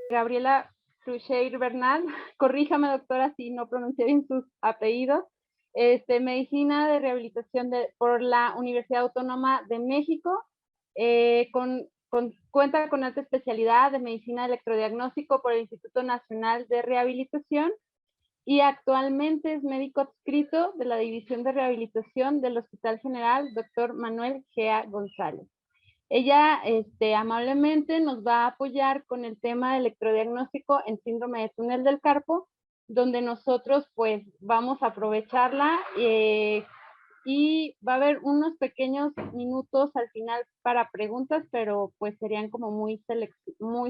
Gabriela Trucheir Bernal, corríjame doctora si no pronuncié bien sus apellidos, medicina de rehabilitación por la Universidad Autónoma de México, cuenta con alta especialidad de medicina electrodiagnóstico por el Instituto Nacional de Rehabilitación y actualmente es médico adscrito de la División de Rehabilitación del Hospital General Dr. Manuel Gea González. Ella amablemente nos va a apoyar con el tema de electrodiagnóstico en síndrome de túnel del carpo, donde nosotros pues vamos a aprovecharla y va a haber unos pequeños minutos al final para preguntas, pero pues serían como muy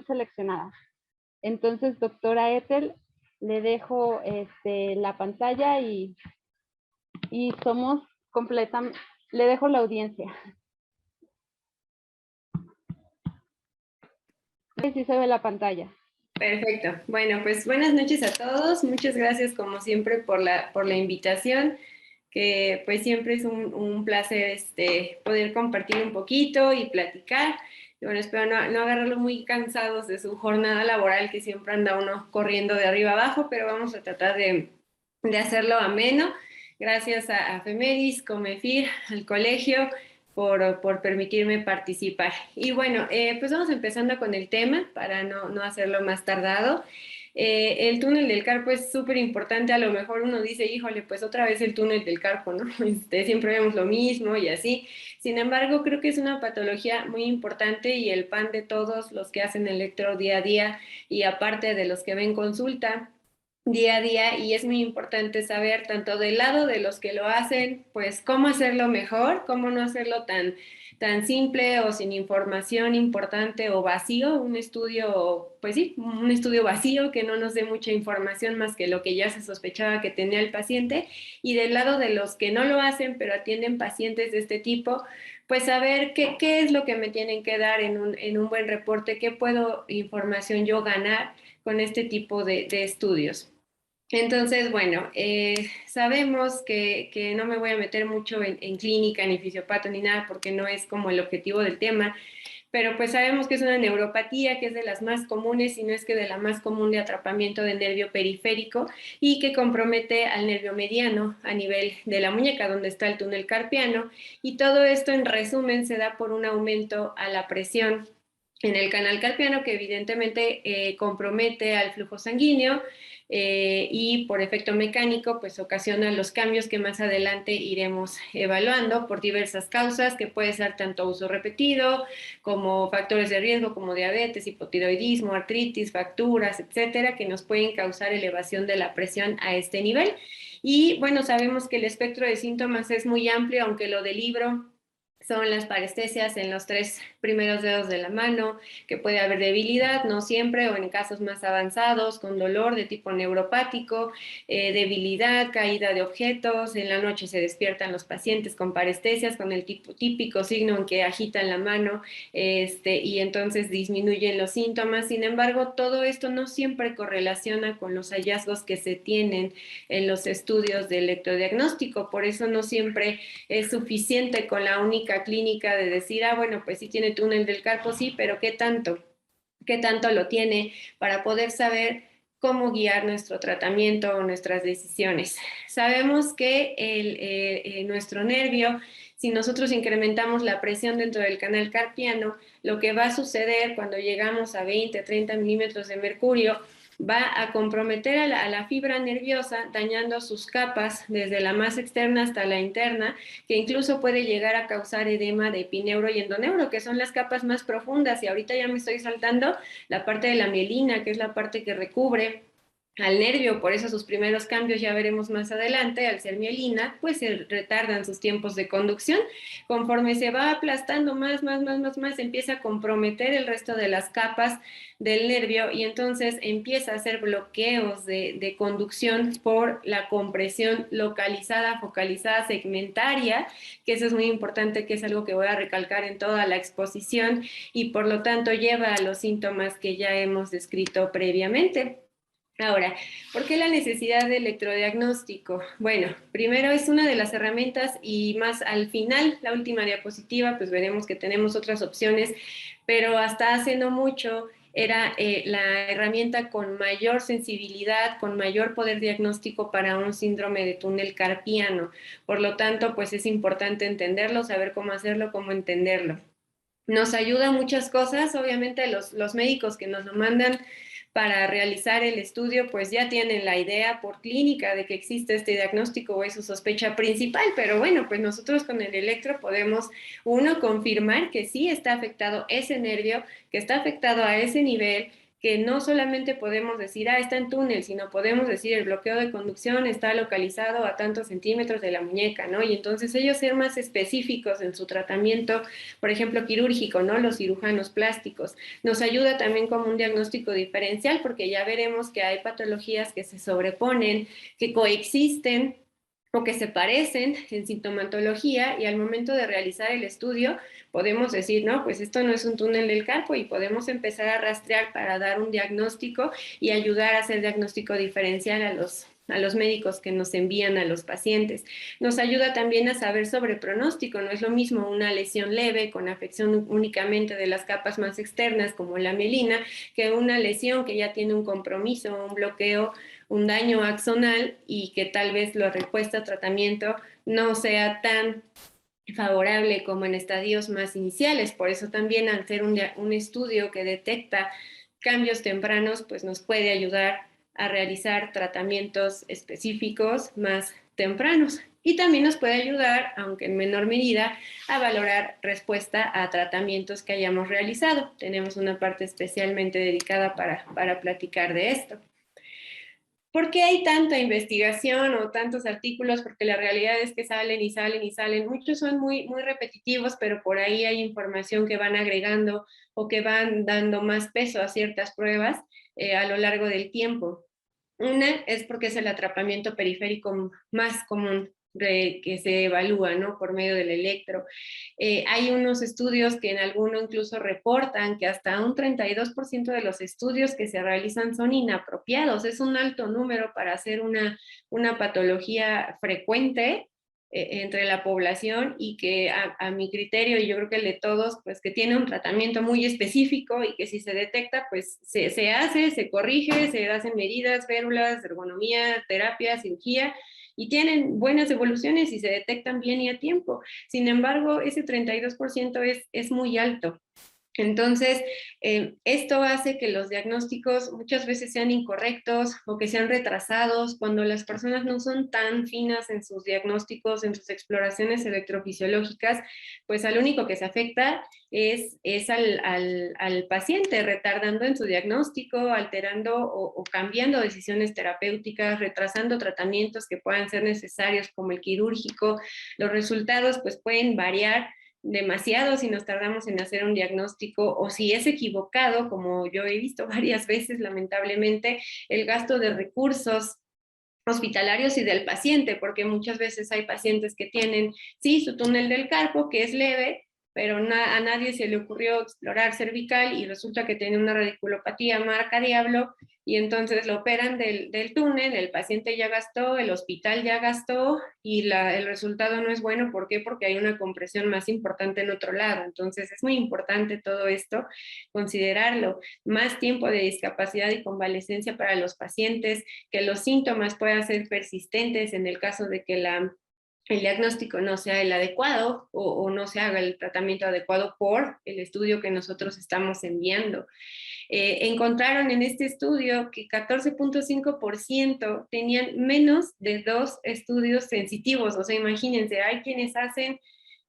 seleccionadas. Entonces, doctora Ethel, le dejo la pantalla y somos completamente, le dejo la audiencia. Sí se ve la pantalla. Perfecto. Bueno, pues buenas noches a todos. Muchas gracias como siempre por la invitación, que pues siempre es un placer poder compartir un poquito y platicar. Y bueno, espero no agarrarlo muy cansados de su jornada laboral, que siempre anda uno corriendo de arriba abajo, pero vamos a tratar de hacerlo ameno. Gracias a FEMEDIS, COMEFIR, al colegio, por permitirme participar. Y bueno, pues vamos empezando con el tema para no hacerlo más tardado. El túnel del carpo es súper importante. A lo mejor uno dice, híjole, pues otra vez el túnel del carpo, ¿no? Siempre vemos lo mismo y así. Sin embargo, creo que es una patología muy importante y el pan de todos los que hacen electro día a día y aparte de los que ven consulta día a día, y es muy importante saber tanto del lado de los que lo hacen, pues cómo hacerlo mejor, cómo no hacerlo tan simple o sin información importante o vacío, un estudio, pues sí, un estudio vacío que no nos dé mucha información más que lo que ya se sospechaba que tenía el paciente, y del lado de los que no lo hacen pero atienden pacientes de este tipo, pues saber qué es lo que me tienen que dar en un buen reporte, qué puedo información yo ganar con este tipo de estudios. Entonces, bueno, sabemos que no me voy a meter mucho en clínica, ni fisiopato, ni nada, porque no es como el objetivo del tema, pero pues sabemos que es una neuropatía, que es de las más comunes, si no es que de la más común de atrapamiento del nervio periférico y que compromete al nervio mediano a nivel de la muñeca, donde está el túnel carpiano, y todo esto en resumen se da por un aumento a la presión en el canal carpiano que evidentemente compromete al flujo sanguíneo y por efecto mecánico pues ocasiona los cambios que más adelante iremos evaluando por diversas causas, que puede ser tanto uso repetido como factores de riesgo como diabetes, hipotiroidismo, artritis, fracturas, etcétera, que nos pueden causar elevación de la presión a este nivel. Y bueno, sabemos que el espectro de síntomas es muy amplio, aunque lo del libro son las parestesias en los 3 primeros dedos de la mano, que puede haber debilidad, no siempre, o en casos más avanzados, con dolor de tipo neuropático, debilidad, caída de objetos, en la noche se despiertan los pacientes con parestesias, con el típico signo en que agitan la mano, y entonces disminuyen los síntomas. Sin embargo, todo esto no siempre correlaciona con los hallazgos que se tienen en los estudios de electrodiagnóstico, por eso no siempre es suficiente con la única clínica de decir, bueno, pues sí tiene túnel del carpo, sí, pero ¿qué tanto? ¿Qué tanto lo tiene para poder saber cómo guiar nuestro tratamiento o nuestras decisiones? Sabemos que nuestro nervio, si nosotros incrementamos la presión dentro del canal carpiano, lo que va a suceder cuando llegamos a 20, 30 milímetros de mercurio, va a comprometer a la fibra nerviosa, dañando sus capas desde la más externa hasta la interna, que incluso puede llegar a causar edema de epineuro y endoneuro, que son las capas más profundas. Y ahorita ya me estoy saltando la parte de la mielina, que es la parte que recubre al nervio, por eso sus primeros cambios ya veremos más adelante, al ser mielina, pues se retardan sus tiempos de conducción. Conforme se va aplastando más, empieza a comprometer el resto de las capas del nervio y entonces empieza a hacer bloqueos de conducción por la compresión localizada, focalizada, segmentaria, que eso es muy importante, que es algo que voy a recalcar en toda la exposición y por lo tanto lleva a los síntomas que ya hemos descrito previamente. Ahora, ¿por qué la necesidad de electrodiagnóstico? Bueno, primero es una de las herramientas y más al final, la última diapositiva, pues veremos que tenemos otras opciones, pero hasta hace no mucho era la herramienta con mayor sensibilidad, con mayor poder diagnóstico para un síndrome de túnel carpiano. Por lo tanto, pues es importante entenderlo, saber cómo hacerlo, cómo entenderlo. Nos ayuda muchas cosas, obviamente los médicos que nos lo mandan para realizar el estudio, pues ya tienen la idea por clínica de que existe este diagnóstico o es su sospecha principal, pero bueno, pues nosotros con el electro podemos, uno, confirmar que sí está afectado ese nervio, que está afectado a ese nivel, que no solamente podemos decir, está en túnel, sino podemos decir el bloqueo de conducción está localizado a tantos centímetros de la muñeca, ¿no? Y entonces ellos ser más específicos en su tratamiento, por ejemplo, quirúrgico, ¿no? Los cirujanos plásticos. Nos ayuda también como un diagnóstico diferencial, porque ya veremos que hay patologías que se sobreponen, que coexisten o que se parecen en sintomatología y al momento de realizar el estudio podemos decir, no, pues esto no es un túnel del carpo y podemos empezar a rastrear para dar un diagnóstico y ayudar a hacer diagnóstico diferencial a los médicos que nos envían a los pacientes. Nos ayuda también a saber sobre pronóstico, no es lo mismo una lesión leve con afección únicamente de las capas más externas como la mielina que una lesión que ya tiene un compromiso, un bloqueo, un daño axonal y que tal vez la respuesta a tratamiento no sea tan favorable como en estadios más iniciales. Por eso también al ser un estudio que detecta cambios tempranos, pues nos puede ayudar a realizar tratamientos específicos más tempranos. Y también nos puede ayudar, aunque en menor medida, a valorar respuesta a tratamientos que hayamos realizado. Tenemos una parte especialmente dedicada para platicar de esto. ¿Por qué hay tanta investigación o tantos artículos? Porque la realidad es que salen y salen y salen. Muchos son muy, muy repetitivos, pero por ahí hay información que van agregando o que van dando más peso a ciertas pruebas a lo largo del tiempo. Una es porque es el atrapamiento periférico más común que se evalúa, ¿no? Por medio del electro. Hay unos estudios que en alguno incluso reportan que hasta un 32% de los estudios que se realizan son inapropiados. Es un alto número para hacer una patología frecuente entre la población y que a mi criterio y yo creo que el de todos, pues que tiene un tratamiento muy específico y que si se detecta, pues se hace, se corrige, se hacen medidas, férulas, ergonomía, terapia, cirugía y tienen buenas evoluciones y se detectan bien y a tiempo. Sin embargo, ese 32% es muy alto. Entonces, esto hace que los diagnósticos muchas veces sean incorrectos o que sean retrasados cuando las personas no son tan finas en sus diagnósticos, en sus exploraciones electrofisiológicas, pues al único que se afecta es al paciente, retardando en su diagnóstico, alterando o cambiando decisiones terapéuticas, retrasando tratamientos que puedan ser necesarios como el quirúrgico. Los resultados pues pueden variar demasiado si nos tardamos en hacer un diagnóstico o si es equivocado, como yo he visto varias veces, lamentablemente, el gasto de recursos hospitalarios y del paciente, porque muchas veces hay pacientes que tienen, sí, su túnel del carpo, que es leve, pero a nadie se le ocurrió explorar cervical y resulta que tiene una radiculopatía marca diablo y entonces lo operan del túnel, el paciente ya gastó, el hospital ya gastó y el resultado no es bueno. ¿Por qué? Porque hay una compresión más importante en otro lado. Entonces es muy importante todo esto, considerarlo. Más tiempo de discapacidad y convalecencia para los pacientes, que los síntomas puedan ser persistentes en el caso de que el diagnóstico no sea el adecuado o no se haga el tratamiento adecuado por el estudio que nosotros estamos enviando. Encontraron en este estudio que 14.5% tenían menos de 2 estudios sensitivos. O sea, imagínense, hay quienes hacen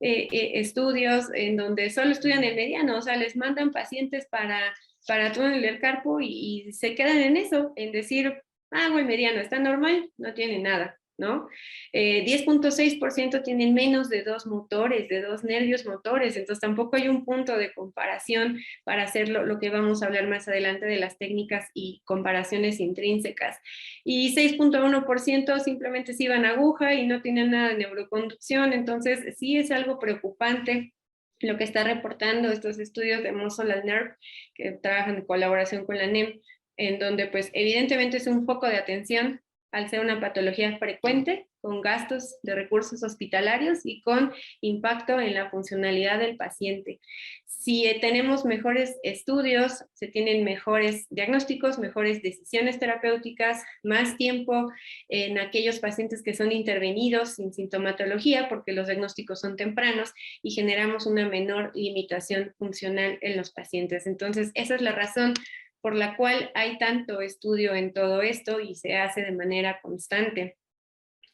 estudios en donde solo estudian el mediano, o sea, les mandan pacientes para túnel del carpo y se quedan en eso, en decir, hago el mediano, está normal, no tiene nada, ¿no? 10.6% tienen menos de 2 motores, de 2 nervios motores, entonces tampoco hay un punto de comparación para hacer lo que vamos a hablar más adelante de las técnicas y comparaciones intrínsecas. Y 6.1% simplemente se iban a aguja y no tienen nada de neuroconducción, entonces sí es algo preocupante lo que está reportando estos estudios de Muscle and Nerve, que trabajan en colaboración con la NEM, en donde pues evidentemente es un foco de atención al ser una patología frecuente con gastos de recursos hospitalarios y con impacto en la funcionalidad del paciente. Si tenemos mejores estudios, se tienen mejores diagnósticos, mejores decisiones terapéuticas, más tiempo en aquellos pacientes que son intervenidos sin sintomatología, porque los diagnósticos son tempranos, y generamos una menor limitación funcional en los pacientes. Entonces, esa es la razón por la cual hay tanto estudio en todo esto y se hace de manera constante.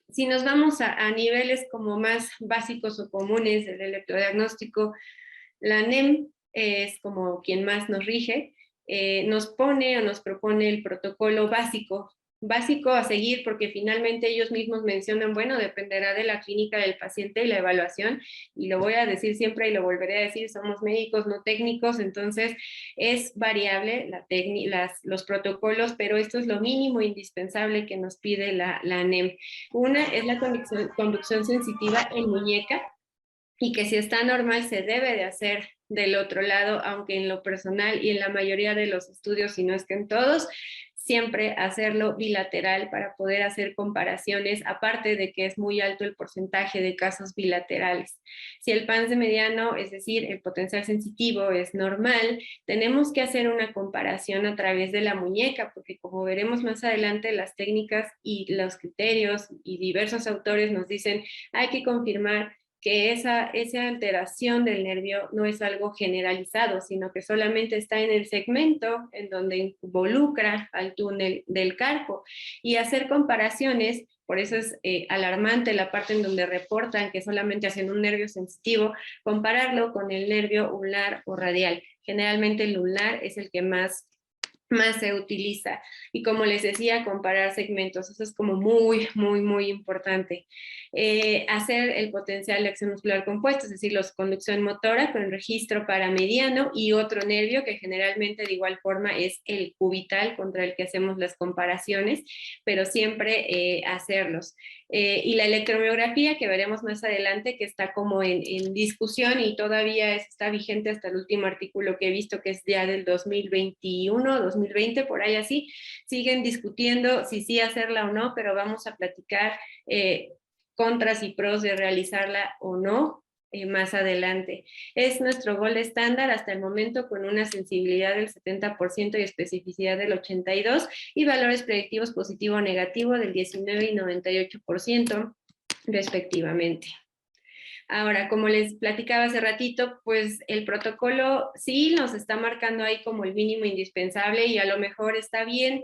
Si nos vamos a niveles como más básicos o comunes del electrodiagnóstico, la NEM es como quien más nos rige, nos pone o nos propone el protocolo básico a seguir, porque finalmente ellos mismos mencionan, bueno, dependerá de la clínica del paciente y la evaluación, y lo voy a decir siempre y lo volveré a decir, somos médicos, no técnicos, entonces es variable los protocolos, pero esto es lo mínimo indispensable que nos pide la NEM. Una es la conducción sensitiva en muñeca, y que si está normal se debe de hacer del otro lado, aunque en lo personal y en la mayoría de los estudios, si no es que en todos, siempre hacerlo bilateral para poder hacer comparaciones, aparte de que es muy alto el porcentaje de casos bilaterales. Si el PANSS mediano, es decir, el potencial sensitivo es normal, tenemos que hacer una comparación a través de la muñeca, porque como veremos más adelante, las técnicas y los criterios y diversos autores nos dicen, hay que confirmar que esa alteración del nervio no es algo generalizado, sino que solamente está en el segmento en donde involucra al túnel del carpo. Y hacer comparaciones, por eso es alarmante la parte en donde reportan que solamente hacen un nervio sensitivo, compararlo con el nervio ulnar o radial. Generalmente el ulnar es el que más se utiliza. Y como les decía, comparar segmentos, eso es como muy, muy, muy importante. Hacer el potencial de acción muscular compuesta, es decir, la conducción motora con el registro paramediano y otro nervio que generalmente de igual forma es el cubital contra el que hacemos las comparaciones, pero siempre hacerlos. Y la electromiografía, que veremos más adelante, que está como en discusión y todavía está vigente hasta el último artículo que he visto, que es ya del 2021, 2020, por ahí así, siguen discutiendo si sí hacerla o no, pero vamos a platicar contras y pros de realizarla o no más adelante. Es nuestro gol estándar hasta el momento, con una sensibilidad del 70% y especificidad del 82% y valores predictivos positivo o negativo del 19 y 98% respectivamente. Ahora, como les platicaba hace ratito, pues el protocolo sí nos está marcando ahí como el mínimo indispensable, y a lo mejor está bien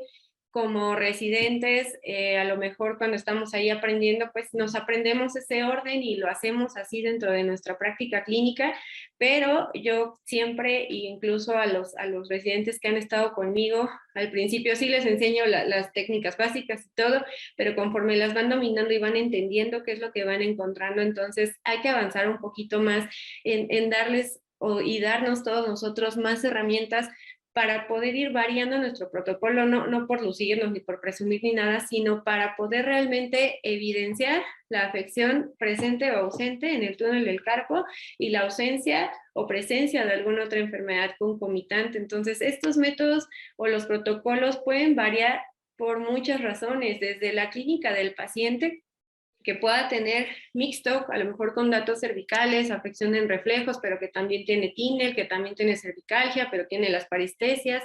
como residentes, a lo mejor cuando estamos ahí aprendiendo, pues nos aprendemos ese orden y lo hacemos así dentro de nuestra práctica clínica, pero yo siempre, e incluso a los residentes que han estado conmigo, al principio sí les enseño las técnicas básicas y todo, pero conforme las van dominando y van entendiendo qué es lo que van encontrando, entonces hay que avanzar un poquito más en darles y darnos todos nosotros más herramientas para poder ir variando nuestro protocolo, no por lucirnos ni por presumir ni nada, sino para poder realmente evidenciar la afección presente o ausente en el túnel del carpo y la ausencia o presencia de alguna otra enfermedad concomitante. Entonces, estos métodos o los protocolos pueden variar por muchas razones, desde la clínica del paciente, que pueda tener mixto, a lo mejor con datos cervicales, afección en reflejos, pero que también tiene TINEL, que también tiene cervicalgia, pero tiene las parestesias.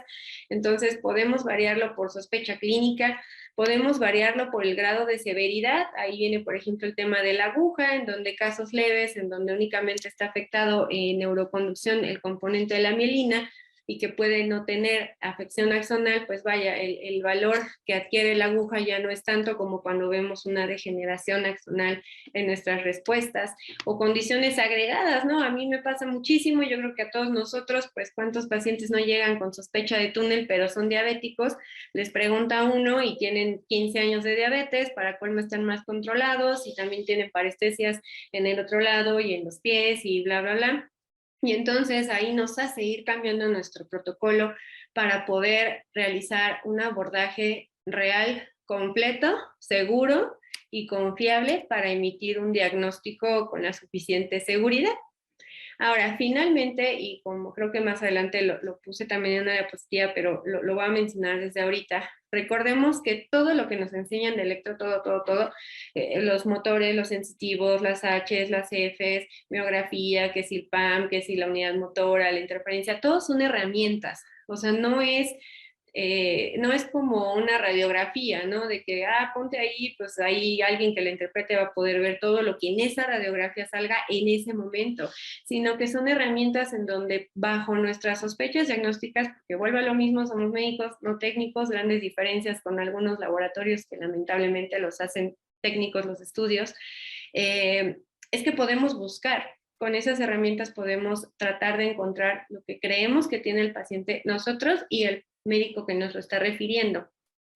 Entonces podemos variarlo por sospecha clínica, podemos variarlo por el grado de severidad. Ahí viene, por ejemplo, el tema de la aguja, en donde casos leves, en donde únicamente está afectado en neuroconducción el componente de la mielina, y que puede no tener afección axonal, pues vaya, el valor que adquiere la aguja ya no es tanto como cuando vemos una degeneración axonal en nuestras respuestas, o condiciones agregadas, ¿no? A mí me pasa muchísimo, yo creo que a todos nosotros, pues cuántos pacientes no llegan con sospecha de túnel, pero son diabéticos, les pregunta uno y tienen 15 años de diabetes, para colmo están más controlados y también tienen parestesias en el otro lado y en los pies y bla, bla, bla. Y entonces ahí nos hace ir cambiando nuestro protocolo para poder realizar un abordaje real, completo, seguro y confiable para emitir un diagnóstico con la suficiente seguridad. Ahora, finalmente, y como creo que más adelante lo puse también en una diapositiva, pero lo voy a mencionar desde ahorita, Recordemos que todo lo que nos enseñan de electro, todo, los motores, los sensitivos, las Hs, las Fs, miografía, que si el PAM, que si la unidad motora, la interferencia, todos son herramientas. O sea, no es como una radiografía, ¿no? De que, ponte ahí, pues ahí alguien que la interprete va a poder ver todo lo que en esa radiografía salga en ese momento, sino que son herramientas en donde bajo nuestras sospechas diagnósticas, porque vuelvo a lo mismo, somos médicos, no técnicos, grandes diferencias con algunos laboratorios que lamentablemente los hacen técnicos los estudios, es que podemos buscar. Con esas herramientas podemos tratar de encontrar lo que creemos que tiene el paciente, nosotros y el médico que nos lo está refiriendo.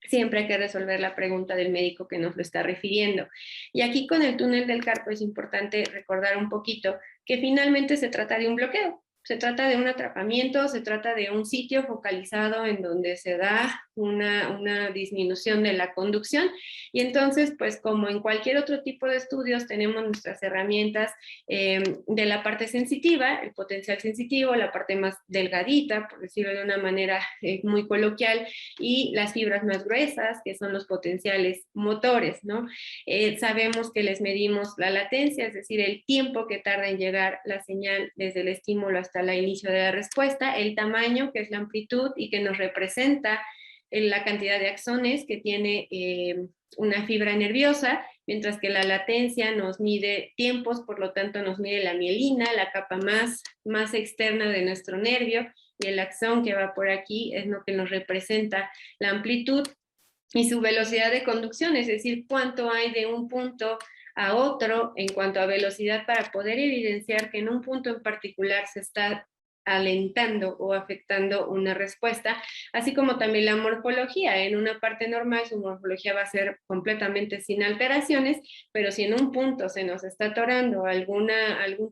Siempre hay que resolver la pregunta del médico que nos lo está refiriendo. Y aquí con el túnel del carpo es importante recordar un poquito que finalmente se trata de un bloqueo. Se trata de un atrapamiento, se trata de un sitio focalizado en donde se da una disminución de la conducción y entonces, pues como en cualquier otro tipo de estudios, tenemos nuestras herramientas de la parte sensitiva, el potencial sensitivo, la parte más delgadita, por decirlo de una manera muy coloquial, y las fibras más gruesas, que son los potenciales motores, ¿no? Sabemos que les medimos la latencia, es decir, el tiempo que tarda en llegar la señal desde el estímulo hasta el inicio de la respuesta, el tamaño, que es la amplitud y que nos representa la cantidad de axones que tiene una fibra nerviosa, mientras que la latencia nos mide tiempos, por lo tanto nos mide la mielina, la capa más externa de nuestro nervio, y el axón que va por aquí es lo que nos representa la amplitud y su velocidad de conducción, es decir, cuánto hay de un punto a otro en cuanto a velocidad para poder evidenciar que en un punto en particular se está alentando o afectando una respuesta, así como también la morfología. En una parte normal su morfología va a ser completamente sin alteraciones, pero si en un punto se nos está atorando algún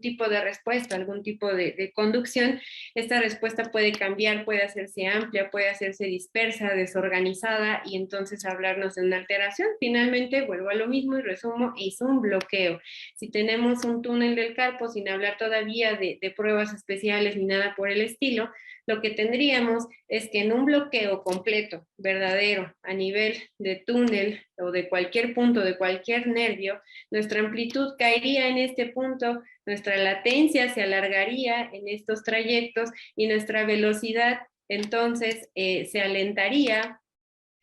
tipo de respuesta, algún tipo de conducción, esta respuesta puede cambiar, puede hacerse amplia, puede hacerse dispersa, desorganizada y entonces hablarnos de una alteración. Finalmente, vuelvo a lo mismo y resumo, es un bloqueo. Si tenemos un túnel del carpo, sin hablar todavía de pruebas especiales ni nada por el estilo, lo que tendríamos es que en un bloqueo completo, verdadero, a nivel de túnel o de cualquier punto, de cualquier nervio, nuestra amplitud caería en este punto, nuestra latencia se alargaría en estos trayectos y nuestra velocidad entonces se alentaría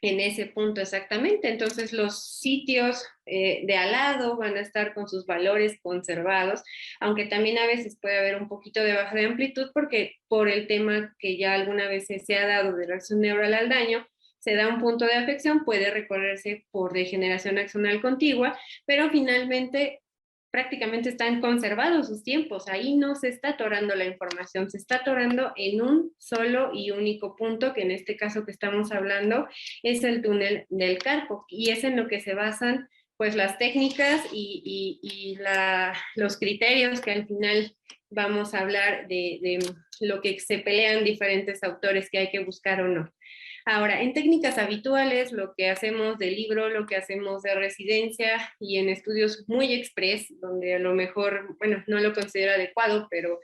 en ese punto exactamente. Entonces los sitios de al lado van a estar con sus valores conservados, aunque también a veces puede haber un poquito de baja de amplitud porque por el tema que ya alguna vez se ha dado de reacción neural al daño, se da un punto de afección, puede recorrerse por degeneración axonal contigua, pero finalmente prácticamente están conservados sus tiempos, ahí no se está atorando la información, se está atorando en un solo y único punto, que en este caso que estamos hablando es el túnel del carpo, y es en lo que se basan pues las técnicas y los criterios que al final vamos a hablar de lo que se pelean diferentes autores que hay que buscar o no. Ahora, en técnicas habituales, lo que hacemos de libro, lo que hacemos de residencia y en estudios muy express, donde a lo mejor, bueno, no lo considero adecuado, pero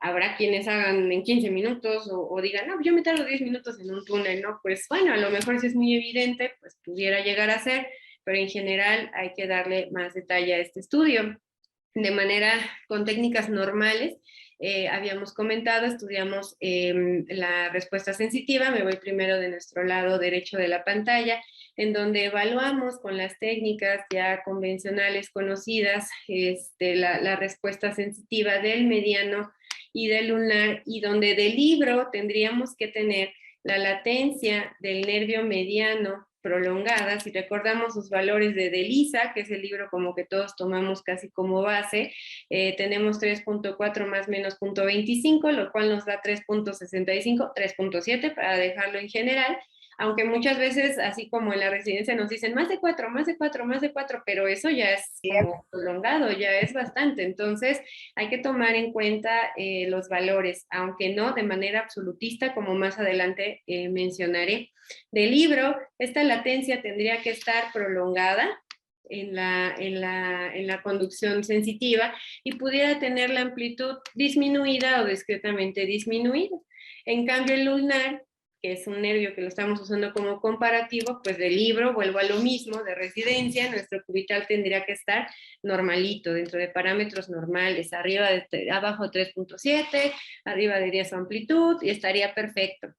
habrá quienes hagan en 15 minutos o digan, no, yo me tardo 10 minutos en un túnel, ¿no? Pues bueno, a lo mejor si es muy evidente, pues pudiera llegar a ser, pero en general hay que darle más detalle a este estudio. De manera, con técnicas normales, habíamos comentado, estudiamos la respuesta sensitiva, me voy primero de nuestro lado derecho de la pantalla, en donde evaluamos con las técnicas ya convencionales conocidas la respuesta sensitiva del mediano y del lunar, y donde del libro tendríamos que tener la latencia del nervio mediano prolongada. Si recordamos los valores de Lisa, que es el libro como que todos tomamos casi como base, tenemos 3.4 más menos 0.25, lo cual nos da 3.65, 3.7 para dejarlo en general, aunque muchas veces, así como en la residencia, nos dicen más de 4, más de 4, más de 4, pero eso ya es como prolongado, ya es bastante. Entonces, hay que tomar en cuenta los valores, aunque no de manera absolutista, como más adelante mencionaré. Del libro, esta latencia tendría que estar prolongada en la conducción sensitiva y pudiera tener la amplitud disminuida o discretamente disminuida. En cambio, el lunar que es un nervio que lo estamos usando como comparativo, pues del libro vuelvo a lo mismo, de residencia, nuestro cubital tendría que estar normalito, dentro de parámetros normales, abajo 3.7, arriba de 10 su amplitud, y estaría perfecto.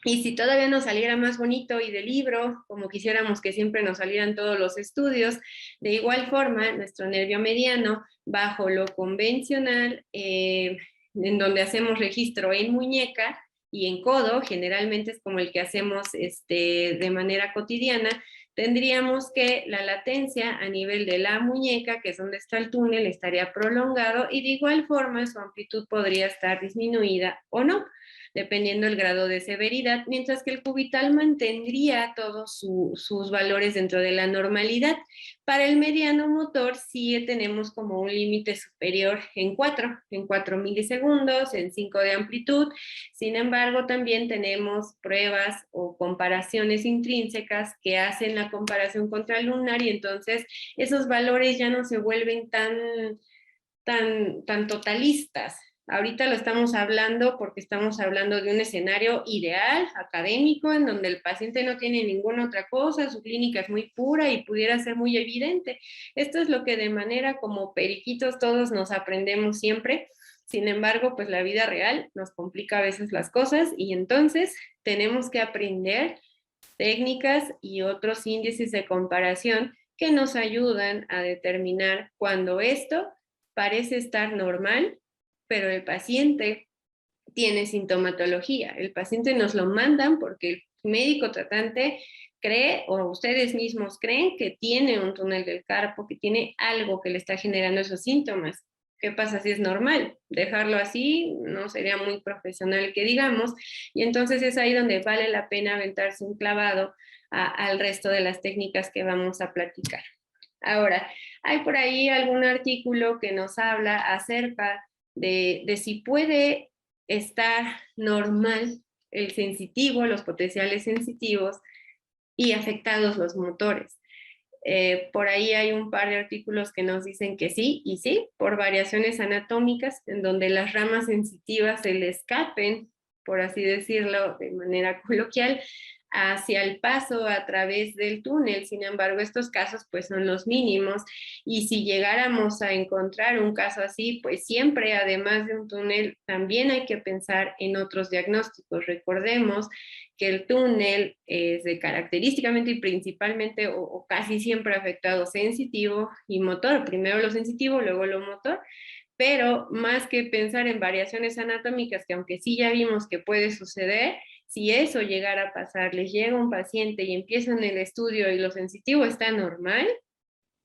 Y si todavía nos saliera más bonito y de libro, como quisiéramos que siempre nos salieran todos los estudios, de igual forma, nuestro nervio mediano, bajo lo convencional, en donde hacemos registro en muñeca y en codo, generalmente es como el que hacemos de manera cotidiana, tendríamos que la latencia a nivel de la muñeca, que es donde está el túnel, estaría prolongado y de igual forma su amplitud podría estar disminuida o no, dependiendo del grado de severidad, mientras que el cubital mantendría todos sus valores dentro de la normalidad. Para el mediano motor sí tenemos como un límite superior en 4 milisegundos, en 5 de amplitud. Sin embargo, también tenemos pruebas o comparaciones intrínsecas que hacen la comparación contra el lunar y entonces esos valores ya no se vuelven tan totalistas. Ahorita lo estamos hablando porque estamos hablando de un escenario ideal, académico, en donde el paciente no tiene ninguna otra cosa, su clínica es muy pura y pudiera ser muy evidente. Esto es lo que de manera como periquitos todos nos aprendemos siempre. Sin embargo, pues la vida real nos complica a veces las cosas y entonces tenemos que aprender técnicas y otros índices de comparación que nos ayudan a determinar cuando esto parece estar normal, pero el paciente tiene sintomatología. El paciente nos lo mandan porque el médico tratante cree, o ustedes mismos creen, que tiene un túnel del carpo, que tiene algo que le está generando esos síntomas. ¿Qué pasa si es normal? Dejarlo así no sería muy profesional que digamos, y entonces es ahí donde vale la pena aventarse un clavado al resto de las técnicas que vamos a platicar. Ahora, hay por ahí algún artículo que nos habla acerca de si puede estar normal el sensitivo, los potenciales sensitivos y afectados los motores. Por ahí hay un par de artículos que nos dicen que sí, y sí, por variaciones anatómicas, en donde las ramas sensitivas se le escapen, por así decirlo de manera coloquial, hacia el paso a través del túnel. Sin embargo, estos casos pues son los mínimos y si llegáramos a encontrar un caso así, pues siempre además de un túnel también hay que pensar en otros diagnósticos. Recordemos que el túnel es de característicamente y principalmente o casi siempre afectado sensitivo y motor. Primero lo sensitivo, luego lo motor. Pero más que pensar en variaciones anatómicas, que aunque sí ya vimos que puede suceder, si eso llegara a pasar, les llega un paciente y empiezan el estudio y lo sensitivo está normal,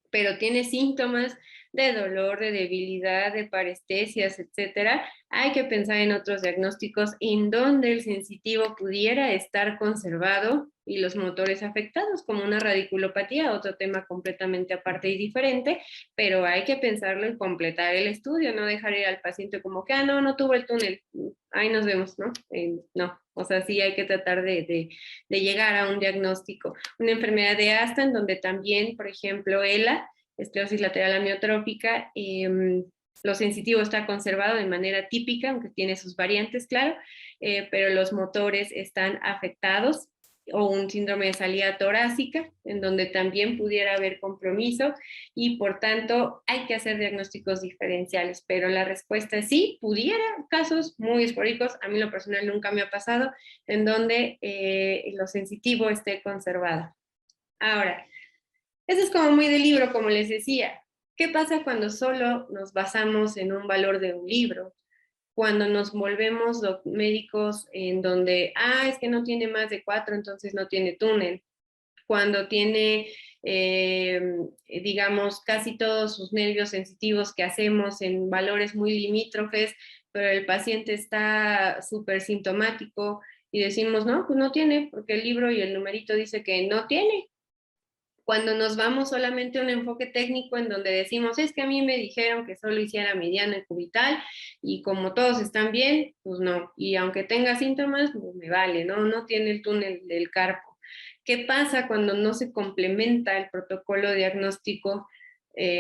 pero tiene síntomas de dolor, de debilidad, de parestesias, etcétera, hay que pensar en otros diagnósticos en donde el sensitivo pudiera estar conservado y los motores afectados, como una radiculopatía, otro tema completamente aparte y diferente, pero hay que pensarlo en completar el estudio, no dejar ir al paciente como que, no tuvo el túnel, ahí nos vemos, ¿no? No, o sea, sí hay que tratar de llegar a un diagnóstico. Una enfermedad de Asta, en donde también, por ejemplo, ELA, esclerosis lateral amiotrópica, lo sensitivo está conservado de manera típica, aunque tiene sus variantes, claro, pero los motores están afectados, o un síndrome de salida torácica, en donde también pudiera haber compromiso y por tanto hay que hacer diagnósticos diferenciales, pero la respuesta es sí, pudiera, casos muy esporádicos, a mí lo personal nunca me ha pasado, en donde lo sensitivo esté conservado. Ahora, eso es como muy de libro, como les decía. ¿Qué pasa cuando solo nos basamos en un valor de un libro? Cuando nos volvemos médicos en donde, es que no tiene más de 4, entonces no tiene túnel. Cuando tiene, digamos, casi todos sus nervios sensitivos que hacemos en valores muy limítrofes, pero el paciente está súper sintomático y decimos, no, pues no tiene, porque el libro y el numerito dice que no tiene. Cuando nos vamos solamente a un enfoque técnico en donde decimos, es que a mí me dijeron que solo hiciera mediano y cubital y como todos están bien, pues no. Y aunque tenga síntomas, pues me vale, ¿no? No tiene el túnel del carpo. ¿Qué pasa cuando no se complementa el protocolo diagnóstico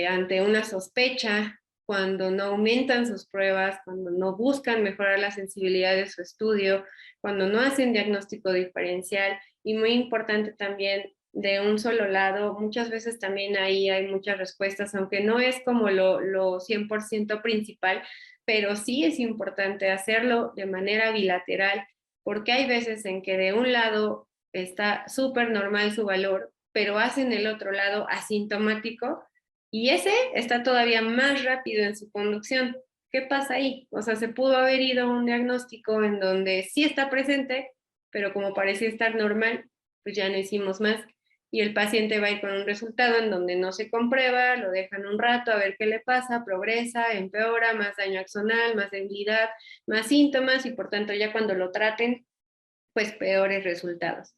ante una sospecha cuando no aumentan sus pruebas, cuando no buscan mejorar la sensibilidad de su estudio, cuando no hacen diagnóstico diferencial y muy importante también de un solo lado, muchas veces también ahí hay muchas respuestas, aunque no es como lo 100% principal, pero sí es importante hacerlo de manera bilateral, porque hay veces en que de un lado está súper normal su valor, pero hacen el otro lado asintomático y ese está todavía más rápido en su conducción. ¿Qué pasa ahí? O sea, se pudo haber ido a un diagnóstico en donde sí está presente, pero como parecía estar normal, pues ya no hicimos más. Y el paciente va a ir con un resultado en donde no se comprueba, lo dejan un rato a ver qué le pasa, progresa, empeora, más daño axonal, más debilidad, más síntomas y por tanto ya cuando lo traten, pues peores resultados.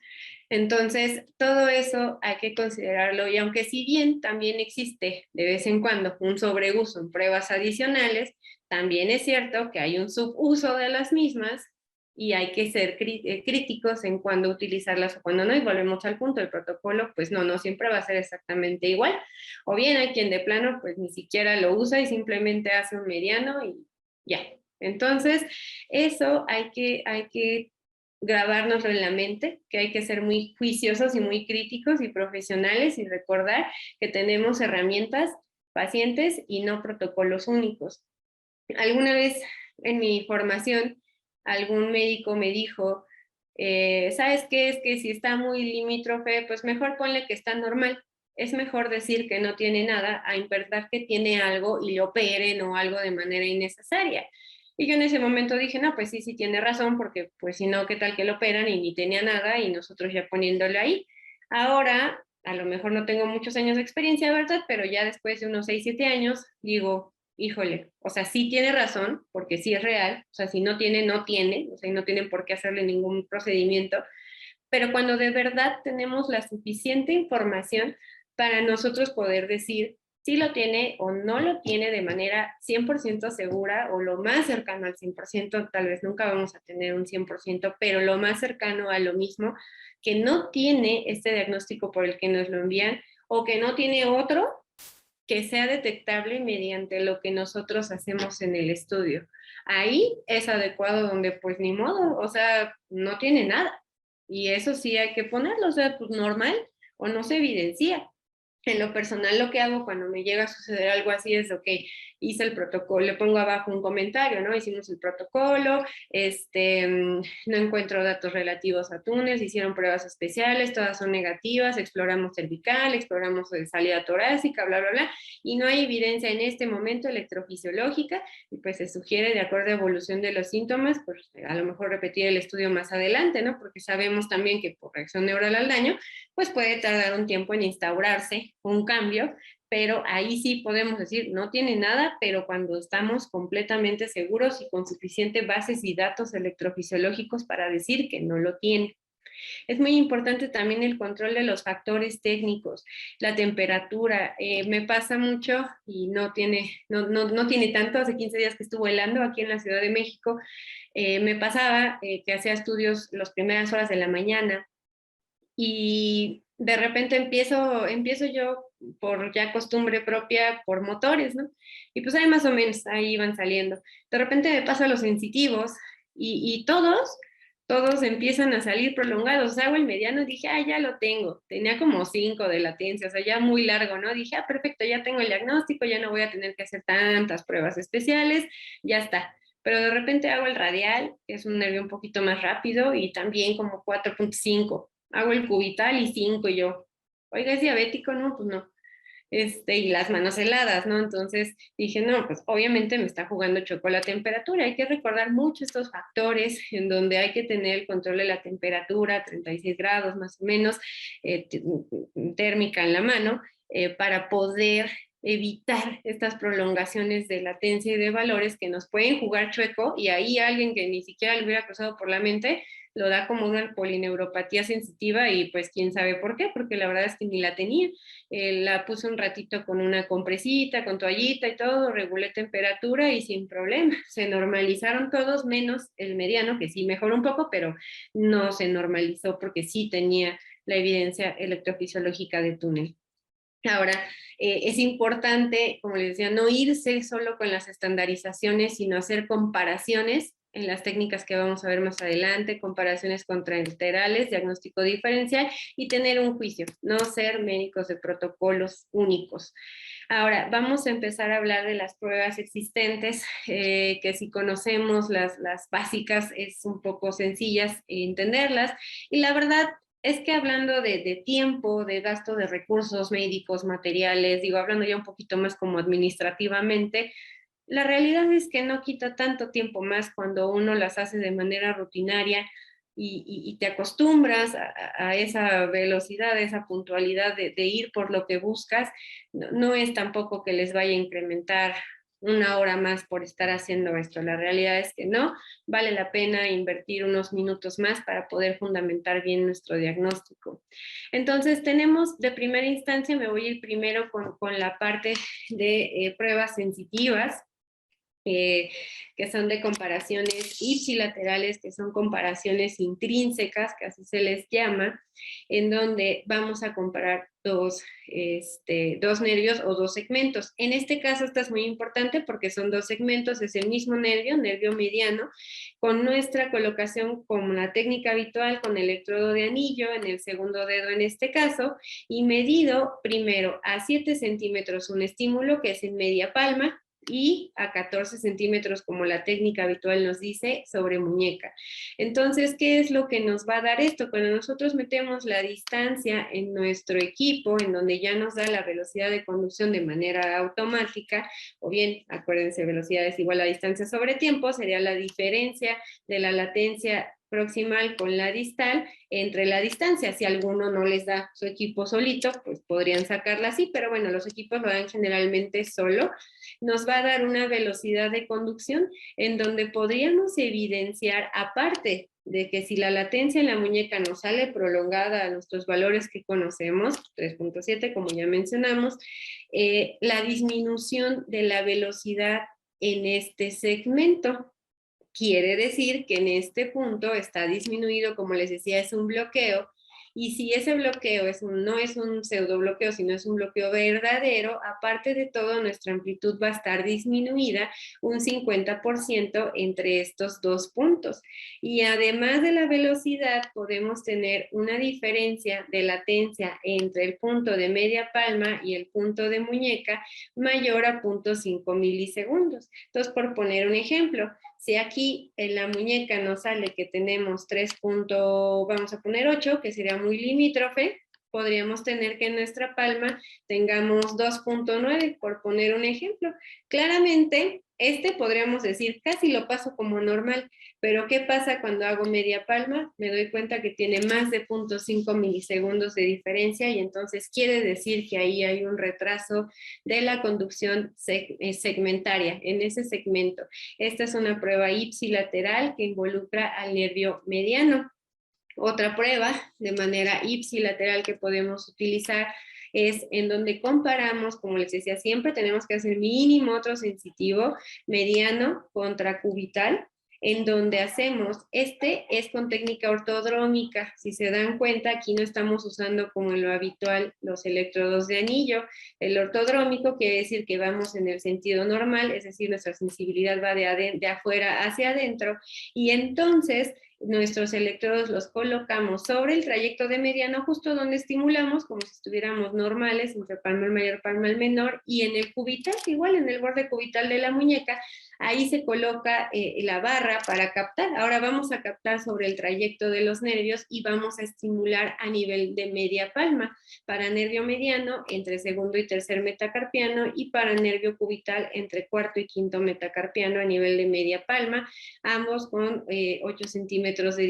Entonces, todo eso hay que considerarlo y aunque si bien también existe de vez en cuando un sobreuso en pruebas adicionales, también es cierto que hay un subuso de las mismas y hay que ser críticos en cuándo utilizarlas o cuándo no, y volvemos al punto, el protocolo pues no siempre va a ser exactamente igual, o bien hay quien de plano pues ni siquiera lo usa y simplemente hace un mediano y ya. Entonces, eso hay que grabárnoslo en la mente, que hay que ser muy juiciosos y muy críticos y profesionales y recordar que tenemos herramientas, pacientes y no protocolos únicos. Alguna vez en mi formación, algún médico me dijo, ¿sabes qué? Es que si está muy limítrofe, pues mejor ponle que está normal. Es mejor decir que no tiene nada a inventar que tiene algo y lo operen o algo de manera innecesaria. Y yo en ese momento dije, no, pues sí, sí tiene razón, porque pues si no, ¿qué tal que lo operan y ni tenía nada y nosotros ya poniéndole ahí? Ahora, a lo mejor no tengo muchos años de experiencia, ¿verdad? Pero ya después de unos 6 7 años, digo, híjole, o sea, sí tiene razón, porque sí es real, o sea, si no tiene, no tiene, o sea, y no tienen por qué hacerle ningún procedimiento, pero cuando de verdad tenemos la suficiente información para nosotros poder decir si lo tiene o no lo tiene de manera 100% segura o lo más cercano al 100%, tal vez nunca vamos a tener un 100%, pero lo más cercano a lo mismo, que no tiene este diagnóstico por el que nos lo envían o que no tiene otro que sea detectable mediante lo que nosotros hacemos en el estudio. Ahí es adecuado donde pues ni modo, o sea, no tiene nada. Y eso sí hay que ponerlo, o sea, pues normal o no se evidencia. En lo personal, lo que hago cuando me llega a suceder algo así es, ok, hice el protocolo, le pongo abajo un comentario, ¿no? Hicimos el protocolo, no encuentro datos relativos a túneles, hicieron pruebas especiales, todas son negativas, exploramos cervical, exploramos salida torácica, bla, bla, bla, y no hay evidencia en este momento electrofisiológica, y pues se sugiere, de acuerdo a evolución de los síntomas, pues a lo mejor repetir el estudio más adelante, ¿no? Porque sabemos también que por reacción neural al daño, pues puede tardar un tiempo en instaurarse un cambio, pero ahí sí podemos decir, no tiene nada, pero cuando estamos completamente seguros y con suficientes bases y datos electrofisiológicos para decir que no lo tiene. Es muy importante también el control de los factores técnicos, la temperatura. Me pasa mucho y no tiene tanto, hace 15 días que estuvo helando aquí en la Ciudad de México, me pasaba que hacía estudios las primeras horas de la mañana y de repente empiezo yo por ya costumbre propia, por motores, ¿no? Y pues ahí más o menos, ahí iban saliendo. De repente me paso a los sensitivos y todos empiezan a salir prolongados. O sea, hago el mediano y dije, ah, ya lo tengo. Tenía como 5 de latencia, o sea, ya muy largo, ¿no? Dije, ah, perfecto, ya tengo el diagnóstico, ya no voy a tener que hacer tantas pruebas especiales, ya está. Pero de repente hago el radial, que es un nervio un poquito más rápido, y también como 4.5. Hago el cubital y 5 y yo, oiga, ¿es diabético? No, pues no. Y las manos heladas, ¿no? Entonces dije, no, pues obviamente me está jugando choco la temperatura. Hay que recordar mucho estos factores en donde hay que tener el control de la temperatura, 36 grados más o menos, térmica en la mano, para poder evitar estas prolongaciones de latencia y de valores que nos pueden jugar chueco y ahí alguien que ni siquiera le hubiera cruzado por la mente lo da como una polineuropatía sensitiva y pues quién sabe por qué, porque la verdad es que ni la tenía. La puse un ratito con una compresita, con toallita y todo, regulé temperatura y sin problema. Se normalizaron todos menos el mediano, que sí mejoró un poco, pero no se normalizó porque sí tenía la evidencia electrofisiológica de túnel. Ahora, es importante, como les decía, no irse solo con las estandarizaciones, sino hacer comparaciones en las técnicas que vamos a ver más adelante, comparaciones contralaterales, diagnóstico diferencial y tener un juicio, no ser médicos de protocolos únicos. Ahora, vamos a empezar a hablar de las pruebas existentes, que si conocemos las básicas es un poco sencillas entenderlas, y la verdad es que hablando de tiempo, de gasto de recursos médicos, materiales, digo, hablando ya un poquito más como administrativamente, la realidad es que no quita tanto tiempo más cuando uno las hace de manera rutinaria y te acostumbras a esa velocidad, a esa puntualidad de ir por lo que buscas. No, no es tampoco que les vaya a incrementar una hora más por estar haciendo esto. La realidad es que no, vale la pena invertir unos minutos más para poder fundamentar bien nuestro diagnóstico. Entonces tenemos de primera instancia, me voy a ir primero con la parte de pruebas sensitivas, que son de comparaciones ipsilaterales, que son comparaciones intrínsecas, que así se les llama, en donde vamos a comparar dos nervios o dos segmentos. En este caso, esta es muy importante porque son dos segmentos, es el mismo nervio, nervio mediano, con nuestra colocación como la técnica habitual, con electrodo de anillo en el segundo dedo en este caso, y medido primero a 7 centímetros un estímulo que es en media palma, y a 14 centímetros, como la técnica habitual nos dice, sobre muñeca. Entonces, ¿qué es lo que nos va a dar esto? Cuando nosotros metemos la distancia en nuestro equipo, en donde ya nos da la velocidad de conducción de manera automática, o bien, acuérdense, velocidad es igual a distancia sobre tiempo, sería la diferencia de la latencia proximal con la distal entre la distancia. Si alguno no les da su equipo solito, pues podrían sacarla así, pero bueno, los equipos lo dan generalmente solo. Nos va a dar una velocidad de conducción en donde podríamos evidenciar, aparte de que si la latencia en la muñeca nos sale prolongada a nuestros valores que conocemos, 3.7 como ya mencionamos, la disminución de la velocidad en este segmento. Quiere decir que en este punto está disminuido, como les decía, es un bloqueo, y si ese bloqueo no es un pseudo bloqueo, sino es un bloqueo verdadero, aparte de todo, nuestra amplitud va a estar disminuida un 50% entre estos dos puntos. Y además de la velocidad, podemos tener una diferencia de latencia entre el punto de media palma y el punto de muñeca mayor a 0.5 milisegundos. Entonces, por poner un ejemplo, si aquí en la muñeca nos sale que tenemos 3. Vamos a poner 8, que sería muy limítrofe, podríamos tener que en nuestra palma tengamos 2.9, por poner un ejemplo. Claramente, podríamos decir, casi lo paso como normal, pero ¿qué pasa cuando hago media palma? Me doy cuenta que tiene más de 0.5 milisegundos de diferencia, y entonces quiere decir que ahí hay un retraso de la conducción segmentaria en ese segmento. Esta es una prueba ipsilateral que involucra al nervio mediano. Otra prueba de manera ipsilateral que podemos utilizar es en donde comparamos, como les decía, siempre tenemos que hacer mínimo otro sensitivo, mediano contra cubital, en donde hacemos, es con técnica ortodrómica. Si se dan cuenta, aquí no estamos usando como en lo habitual los electrodos de anillo. El ortodrómico quiere decir que vamos en el sentido normal, es decir, nuestra sensibilidad va de afuera hacia adentro, y entonces nuestros electrodos los colocamos sobre el trayecto de mediano, justo donde estimulamos, como si estuviéramos normales, entre palma al mayor, palma al menor, y en el cubital, igual en el borde cubital de la muñeca, ahí se coloca la barra para captar. Ahora vamos a captar sobre el trayecto de los nervios y vamos a estimular a nivel de media palma, para nervio mediano entre segundo y tercer metacarpiano, y para nervio cubital entre cuarto y quinto metacarpiano a nivel de media palma, ambos con 8 centímetros de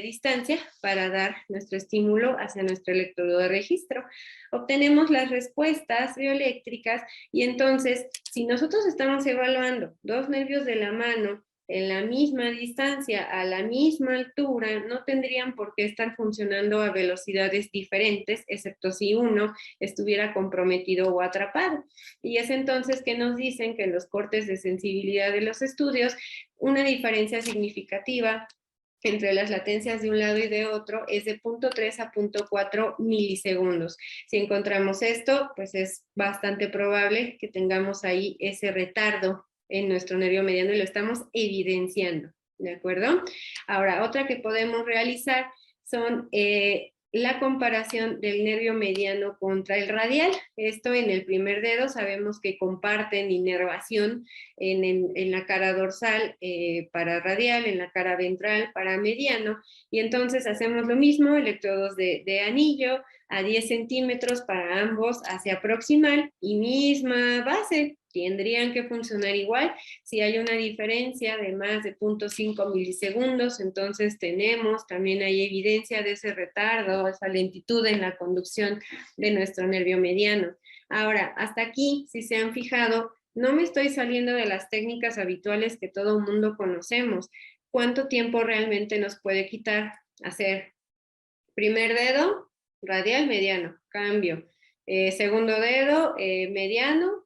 distancia, para dar nuestro estímulo hacia nuestro electrodo de registro. Obtenemos las respuestas bioeléctricas, y entonces, si nosotros estamos evaluando dos nervios de la mano en la misma distancia, a la misma altura, no tendrían por qué estar funcionando a velocidades diferentes, excepto si uno estuviera comprometido o atrapado. Y es entonces que nos dicen que en los cortes de sensibilidad de los estudios, una diferencia significativa entre las latencias de un lado y de otro es de 0.3 a 0.4 milisegundos. Si encontramos esto, pues es bastante probable que tengamos ahí ese retardo en nuestro nervio mediano y lo estamos evidenciando, ¿de acuerdo? Ahora, otra que podemos realizar son la comparación del nervio mediano contra el radial. Esto en el primer dedo sabemos que comparten inervación en la cara dorsal para radial, en la cara ventral para mediano, y entonces hacemos lo mismo, electrodos de anillo a 10 centímetros para ambos hacia proximal y misma base. Tendrían que funcionar igual. Si hay una diferencia de más de 0.5 milisegundos, entonces tenemos también hay evidencia de ese retardo, esa lentitud en la conducción de nuestro nervio mediano. Ahora, hasta aquí, si se han fijado, no me estoy saliendo de las técnicas habituales que todo el mundo conocemos. ¿Cuánto tiempo realmente nos puede quitar hacer primer dedo, radial, mediano, cambio? Segundo dedo, mediano,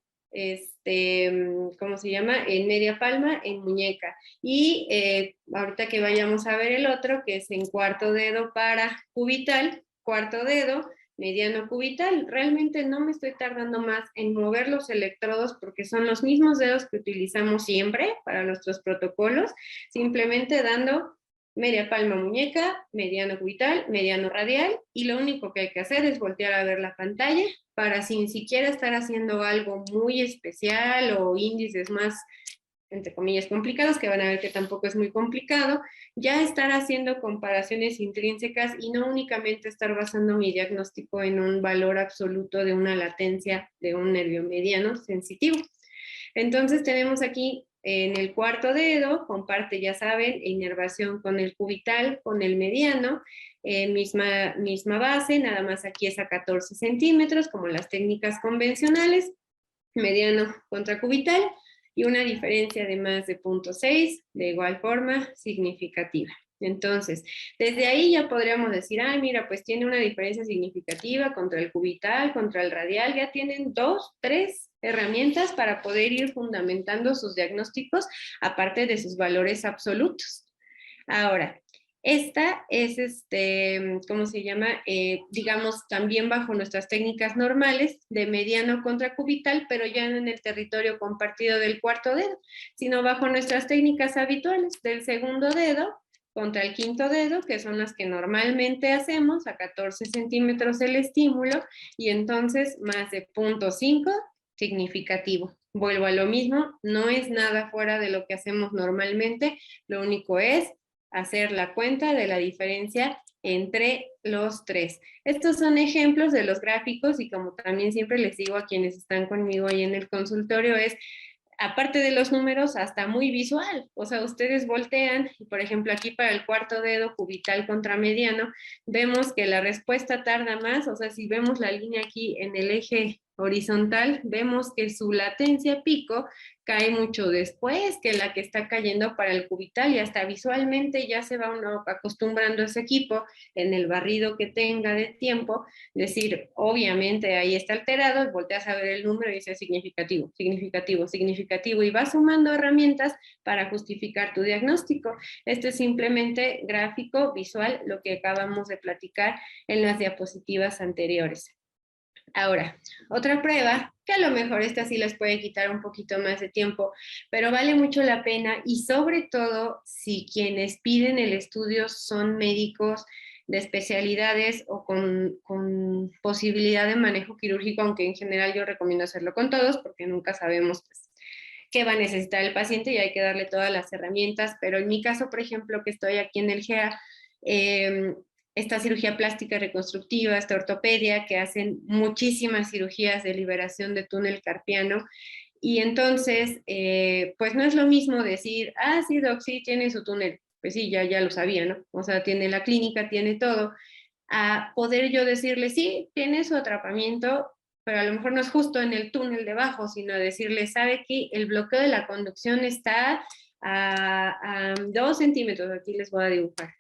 ¿cómo se llama? En media palma, en muñeca. Y ahorita que vayamos a ver el otro, que es en cuarto dedo para cubital, cuarto dedo, mediano cubital. Realmente no me estoy tardando más en mover los electrodos porque son los mismos dedos que utilizamos siempre para nuestros protocolos, simplemente dando media palma muñeca, mediano cubital, mediano radial, y lo único que hay que hacer es voltear a ver la pantalla para sin siquiera estar haciendo algo muy especial o índices más, entre comillas, complicados, que van a ver que tampoco es muy complicado, ya estar haciendo comparaciones intrínsecas y no únicamente estar basando mi diagnóstico en un valor absoluto de una latencia de un nervio mediano sensitivo. Entonces tenemos aquí en el cuarto dedo, comparte, ya saben, inervación con el cubital, con el mediano, misma base, nada más aquí es a 14 centímetros, como las técnicas convencionales, mediano contra cubital, y una diferencia de más de 0.6, de igual forma significativa. Entonces, desde ahí ya podríamos decir, ay, mira, pues tiene una diferencia significativa contra el cubital, contra el radial, ya tienen 2, 3 herramientas para poder ir fundamentando sus diagnósticos aparte de sus valores absolutos. Ahora, esta es, ¿cómo se llama? Digamos, también bajo nuestras técnicas normales de mediano contra cubital, pero ya no en el territorio compartido del cuarto dedo, sino bajo nuestras técnicas habituales del segundo dedo contra el quinto dedo, que son las que normalmente hacemos, a 14 centímetros el estímulo, y entonces más de 0.5 significativo. Vuelvo a lo mismo, no es nada fuera de lo que hacemos normalmente, lo único es hacer la cuenta de la diferencia entre los tres. Estos son ejemplos de los gráficos y como también siempre les digo a quienes están conmigo ahí en el consultorio es, aparte de los números, hasta muy visual. O sea, ustedes voltean y, por ejemplo, aquí para el cuarto dedo cubital contra mediano, vemos que la respuesta tarda más. O sea, si vemos la línea aquí en el eje horizontal, vemos que su latencia pico cae mucho después que la que está cayendo para el cubital y hasta visualmente ya se va uno acostumbrando a ese equipo en el barrido que tenga de tiempo, decir, obviamente ahí está alterado, volteas a ver el número y dice significativo, significativo, significativo y vas sumando herramientas para justificar tu diagnóstico. Esto es simplemente gráfico, visual, lo que acabamos de platicar en las diapositivas anteriores. Ahora, otra prueba, que a lo mejor esta sí les puede quitar un poquito más de tiempo, pero vale mucho la pena y sobre todo si quienes piden el estudio son médicos de especialidades o con posibilidad de manejo quirúrgico, aunque en general yo recomiendo hacerlo con todos porque nunca sabemos pues, qué va a necesitar el paciente y hay que darle todas las herramientas, pero en mi caso, por ejemplo, que estoy aquí en el GEA, esta cirugía plástica reconstructiva, esta ortopedia, que hacen muchísimas cirugías de liberación de túnel carpiano. Y entonces, pues no es lo mismo decir, ah, sí, doc, sí, tiene su túnel. Pues sí, ya lo sabía, ¿no? O sea, tiene la clínica, tiene todo. A poder yo decirle, sí, tiene su atrapamiento, pero a lo mejor no es justo en el túnel debajo, sino decirle, sabe que el bloqueo de la conducción está a 2 centímetros, aquí les voy a dibujar,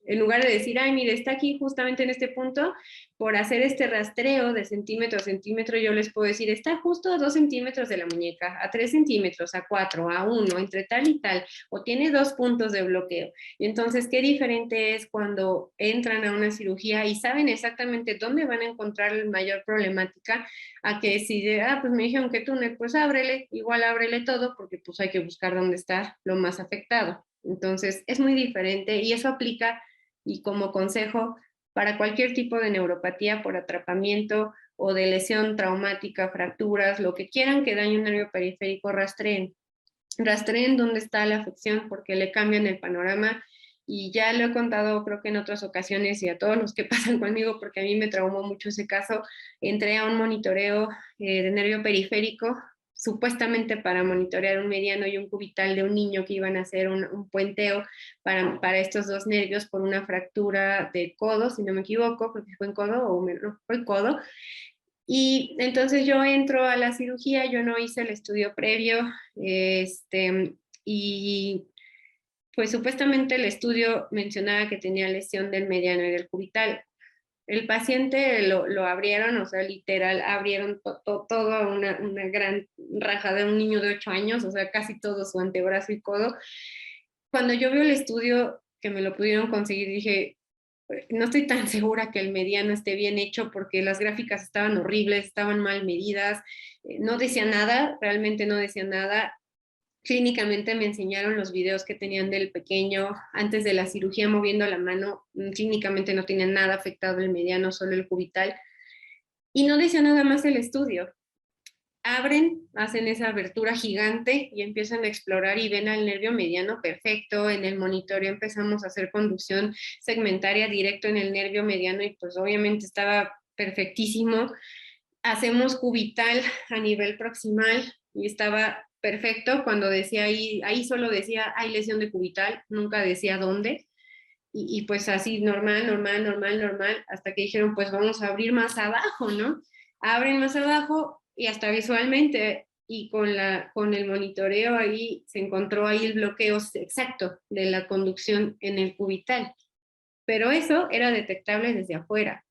En lugar de decir, ay, mire, está aquí justamente en este punto, por hacer este rastreo de centímetro a centímetro, yo les puedo decir, está justo a 2 centímetros de la muñeca, a 3 centímetros, a 4, a 1, entre tal y tal, o tiene 2 puntos de bloqueo. Y entonces, qué diferente es cuando entran a una cirugía y saben exactamente dónde van a encontrar la mayor problemática, a que si, pues me dijeron que túnel, pues ábrele, igual ábrele todo, porque pues hay que buscar dónde está lo más afectado. Entonces, es muy diferente y eso aplica, y como consejo, para cualquier tipo de neuropatía por atrapamiento o de lesión traumática, fracturas, lo que quieran que dañe un nervio periférico, rastreen. Rastreen dónde está la afección porque le cambian el panorama. Y ya lo he contado creo que en otras ocasiones y a todos los que pasan conmigo, porque a mí me traumó mucho ese caso. Entré a un monitoreo de nervio periférico, supuestamente para monitorear un mediano y un cubital de un niño que iban a hacer un puenteo para estos dos nervios por una fractura de codo, si no me equivoco, porque fue en codo o no, fue codo. Y entonces yo entro a la cirugía, yo no hice el estudio previo, y pues supuestamente el estudio mencionaba que tenía lesión del mediano y del cubital. El paciente lo abrieron, o sea, literal, abrieron toda una gran raja de un niño de 8 años, o sea, casi todo su antebrazo y codo. Cuando yo veo el estudio que me lo pudieron conseguir, dije, no estoy tan segura que el mediano esté bien hecho porque las gráficas estaban horribles, estaban mal medidas, no decía nada, realmente no decía nada. Clínicamente me enseñaron los videos que tenían del pequeño antes de la cirugía moviendo la mano. Clínicamente no tenía nada afectado el mediano, solo el cubital. Y no decía nada más el estudio. Abren, hacen esa abertura gigante y empiezan a explorar y ven al nervio mediano perfecto. En el monitoreo empezamos a hacer conducción segmentaria directo en el nervio mediano y pues obviamente estaba perfectísimo. Hacemos cubital a nivel proximal y estaba perfecto. Cuando decía ahí solo decía hay lesión de cubital, nunca decía dónde. Y pues así normal, normal, normal, normal, hasta que dijeron pues vamos a abrir más abajo, ¿no? Abren más abajo y hasta visualmente y con el monitoreo ahí se encontró ahí el bloqueo exacto de la conducción en el cubital. Pero eso era detectable desde afuera.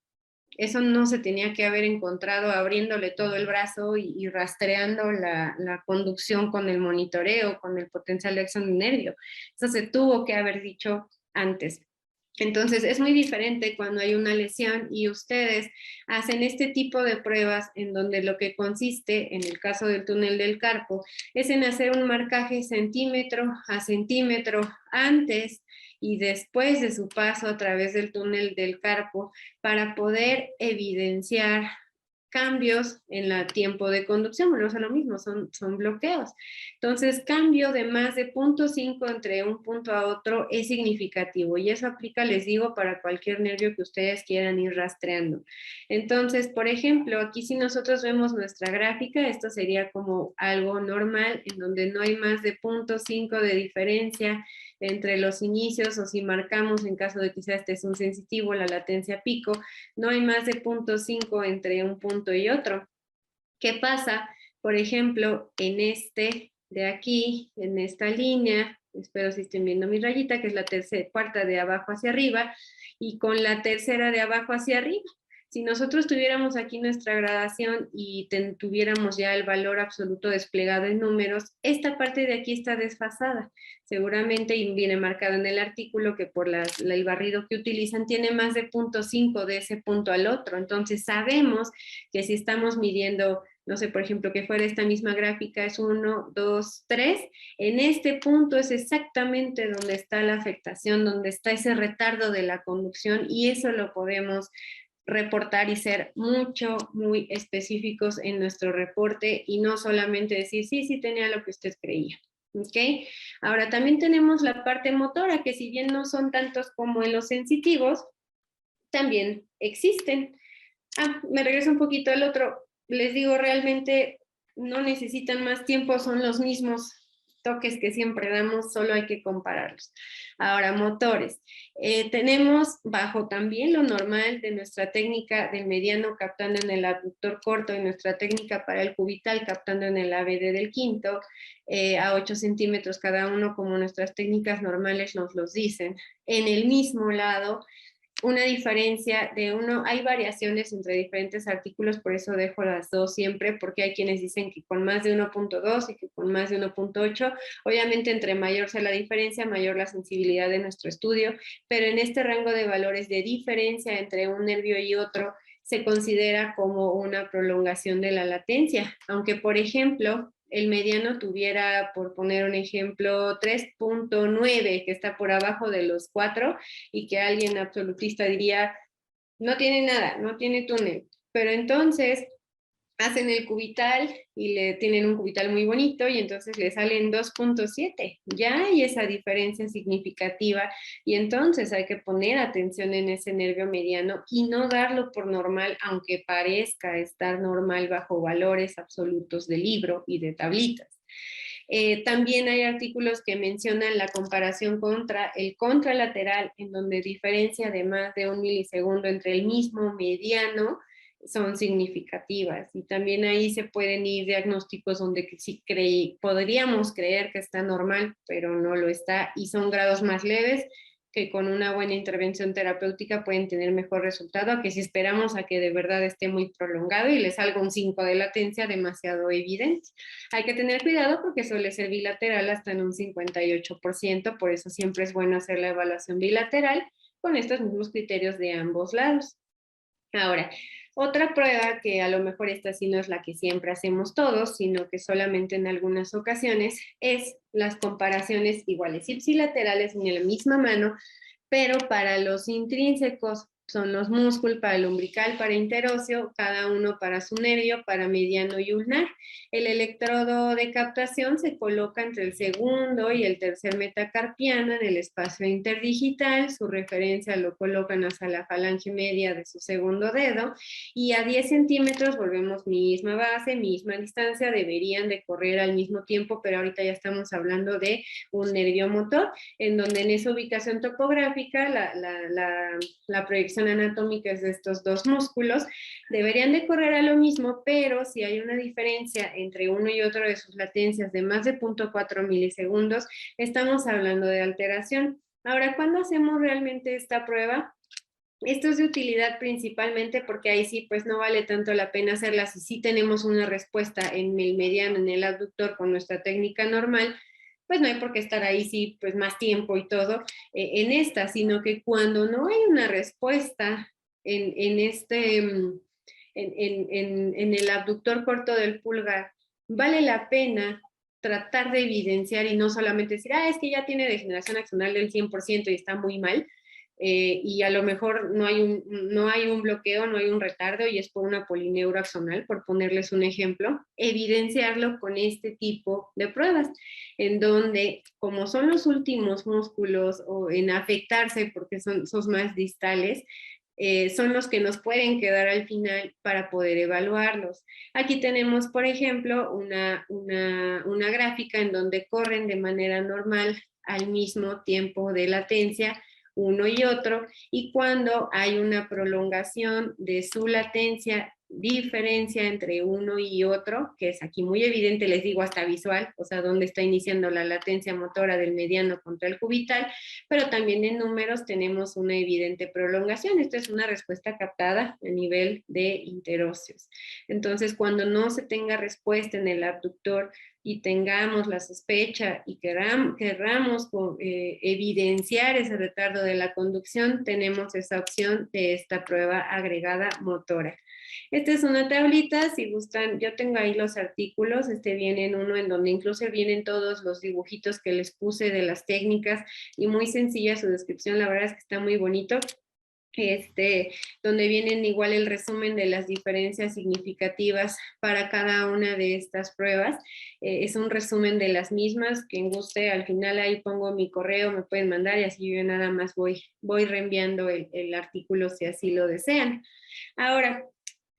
Eso no se tenía que haber encontrado abriéndole todo el brazo y rastreando la conducción con el monitoreo, con el potencial de acción de nervio. Eso se tuvo que haber dicho antes. Entonces es muy diferente cuando hay una lesión y ustedes hacen este tipo de pruebas en donde lo que consiste, en el caso del túnel del carpo, es en hacer un marcaje centímetro a centímetro antes y después de su paso a través del túnel del carpo para poder evidenciar cambios en el tiempo de conducción. Bueno, es lo mismo, son bloqueos. Entonces, cambio de más de 0.5 entre un punto a otro es significativo y eso aplica, les digo, para cualquier nervio que ustedes quieran ir rastreando. Entonces, por ejemplo, aquí si nosotros vemos nuestra gráfica, esto sería como algo normal en donde no hay más de 0.5 de diferencia entre los inicios, o si marcamos en caso de que sea este es un sensitivo, la latencia pico, no hay más de 0.5 entre un punto y otro. ¿Qué pasa? Por ejemplo, en este de aquí, en esta línea, espero si estén viendo mi rayita, que es la cuarta de abajo hacia arriba, y con la tercera de abajo hacia arriba. Si nosotros tuviéramos aquí nuestra gradación y tuviéramos ya el valor absoluto desplegado en números, esta parte de aquí está desfasada. Seguramente viene marcado en el artículo que por el barrido que utilizan tiene más de 0.5 de ese punto al otro. Entonces sabemos que si estamos midiendo, no sé, por ejemplo, que fuera esta misma gráfica es 1, 2, 3, en este punto es exactamente donde está la afectación, donde está ese retardo de la conducción y eso lo podemos reportar y ser muy específicos en nuestro reporte y no solamente decir, sí, tenía lo que usted creía. ¿Ok? Ahora también tenemos la parte motora, que si bien no son tantos como en los sensitivos, también existen. Me regreso un poquito al otro. Les digo, realmente no necesitan más tiempo, son los mismos toques que siempre damos, solo hay que compararlos. Ahora, motores. Tenemos bajo también lo normal de nuestra técnica del mediano captando en el abductor corto y nuestra técnica para el cubital captando en el ABD del quinto, a 8 centímetros cada uno, como nuestras técnicas normales nos los dicen. En el mismo lado, una diferencia de uno, hay variaciones entre diferentes artículos, por eso dejo las dos siempre, porque hay quienes dicen que con más de 1.2 y que con más de 1.8, obviamente entre mayor sea la diferencia, mayor la sensibilidad de nuestro estudio, pero en este rango de valores de diferencia entre un nervio y otro, se considera como una prolongación de la latencia, aunque por ejemplo, el mediano tuviera, por poner un ejemplo, 3.9, que está por abajo de los 4, y que alguien absolutista diría, no tiene nada, no tiene túnel. Pero entonces hacen el cubital y le tienen un cubital muy bonito y entonces le salen 2.7. Ya hay esa diferencia significativa y entonces hay que poner atención en ese nervio mediano y no darlo por normal, aunque parezca estar normal bajo valores absolutos de libro y de tablitas. También hay artículos que mencionan la comparación contra el contralateral, en donde diferencia de más de 1 milisegundo entre el mismo mediano son significativas. Y también ahí se pueden ir diagnósticos donde sí podríamos creer que está normal, pero no lo está, y son grados más leves que con una buena intervención terapéutica pueden tener mejor resultado, a que si esperamos a que de verdad esté muy prolongado y le salga un 5 de latencia demasiado evidente. Hay que tener cuidado porque suele ser bilateral hasta en un 58%, por eso siempre es bueno hacer la evaluación bilateral con estos mismos criterios de ambos lados. Ahora, otra prueba que a lo mejor esta sí no es la que siempre hacemos todos, sino que solamente en algunas ocasiones, es las comparaciones iguales ipsilaterales en la misma mano, pero para los intrínsecos son los músculos, para el umbilical, para interóseo, cada uno para su nervio, para mediano y ulnar. El electrodo de captación se coloca entre el segundo y el tercer metacarpiano en el espacio interdigital, su referencia lo colocan hasta la falange media de su segundo dedo, y a 10 centímetros volvemos misma base, misma distancia, deberían de correr al mismo tiempo, pero ahorita ya estamos hablando de un nervio motor, en donde en esa ubicación topográfica la proyección anatómica es de estos dos músculos, deberían de correr a lo mismo, pero si hay una diferencia entre uno y otro de sus latencias de más de 0.4 milisegundos, estamos hablando de alteración. Ahora, ¿cuándo hacemos realmente esta prueba? Esto es de utilidad principalmente porque ahí sí, pues no vale tanto la pena hacerla. Si sí tenemos una respuesta en el mediano, en el abductor con nuestra técnica normal, pues no hay por qué estar ahí sí, pues más tiempo y todo en esta, sino que cuando no hay una respuesta en el abductor corto del pulgar, vale la pena tratar de evidenciar y no solamente decir, es que ya tiene degeneración axonal del 100% y está muy mal, y a lo mejor no hay un bloqueo, no hay un retardo y es por una polineuroaxonal, por ponerles un ejemplo, evidenciarlo con este tipo de pruebas, en donde como son los últimos músculos o en afectarse porque son más distales, son los que nos pueden quedar al final para poder evaluarlos. Aquí tenemos, por ejemplo, una gráfica en donde corren de manera normal al mismo tiempo de latencia uno y otro, y cuando hay una prolongación de su latencia, diferencia entre uno y otro, que es aquí muy evidente, les digo hasta visual, o sea, dónde está iniciando la latencia motora del mediano contra el cubital, pero también en números tenemos una evidente prolongación. Esta es una respuesta captada a nivel de interóseos. Entonces, cuando no se tenga respuesta en el abductor y tengamos la sospecha y querramos evidenciar ese retardo de la conducción, tenemos esa opción de esta prueba agregada motora. Esta es una tablita, si gustan, yo tengo ahí los artículos, viene en uno en donde incluso vienen todos los dibujitos que les puse de las técnicas y muy sencilla su descripción, la verdad es que está muy bonito. Donde vienen igual el resumen de las diferencias significativas para cada una de estas pruebas. Es un resumen de las mismas, quien guste, al final ahí pongo mi correo, me pueden mandar y así yo nada más voy reenviando el artículo si así lo desean. Ahora,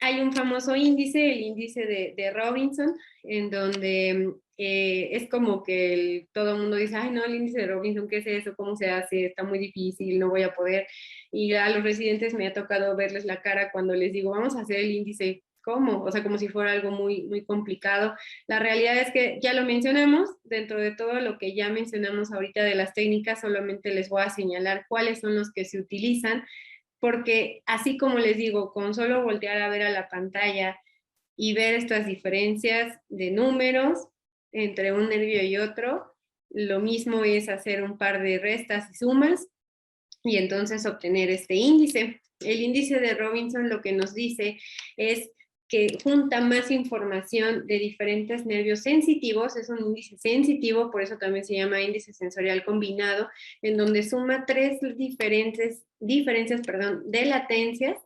hay un famoso índice, el índice de Robinson, en donde es como que todo el mundo dice, ay no, el índice de Robinson, ¿qué es eso? ¿Cómo se hace? Está muy difícil, no voy a poder. Y a los residentes me ha tocado verles la cara cuando les digo, vamos a hacer el índice. ¿Cómo? O sea, como si fuera algo muy, muy complicado. La realidad es que ya lo mencionamos, dentro de todo lo que ya mencionamos ahorita de las técnicas, solamente les voy a señalar cuáles son los que se utilizan, porque así como les digo, con solo voltear a ver a la pantalla y ver estas diferencias de números entre un nervio y otro, lo mismo es hacer un par de restas y sumas y entonces obtener este índice. El índice de Robinson lo que nos dice es que junta más información de diferentes nervios sensitivos, es un índice sensitivo, por eso también se llama índice sensorial combinado, en donde suma tres diferencias de latencias,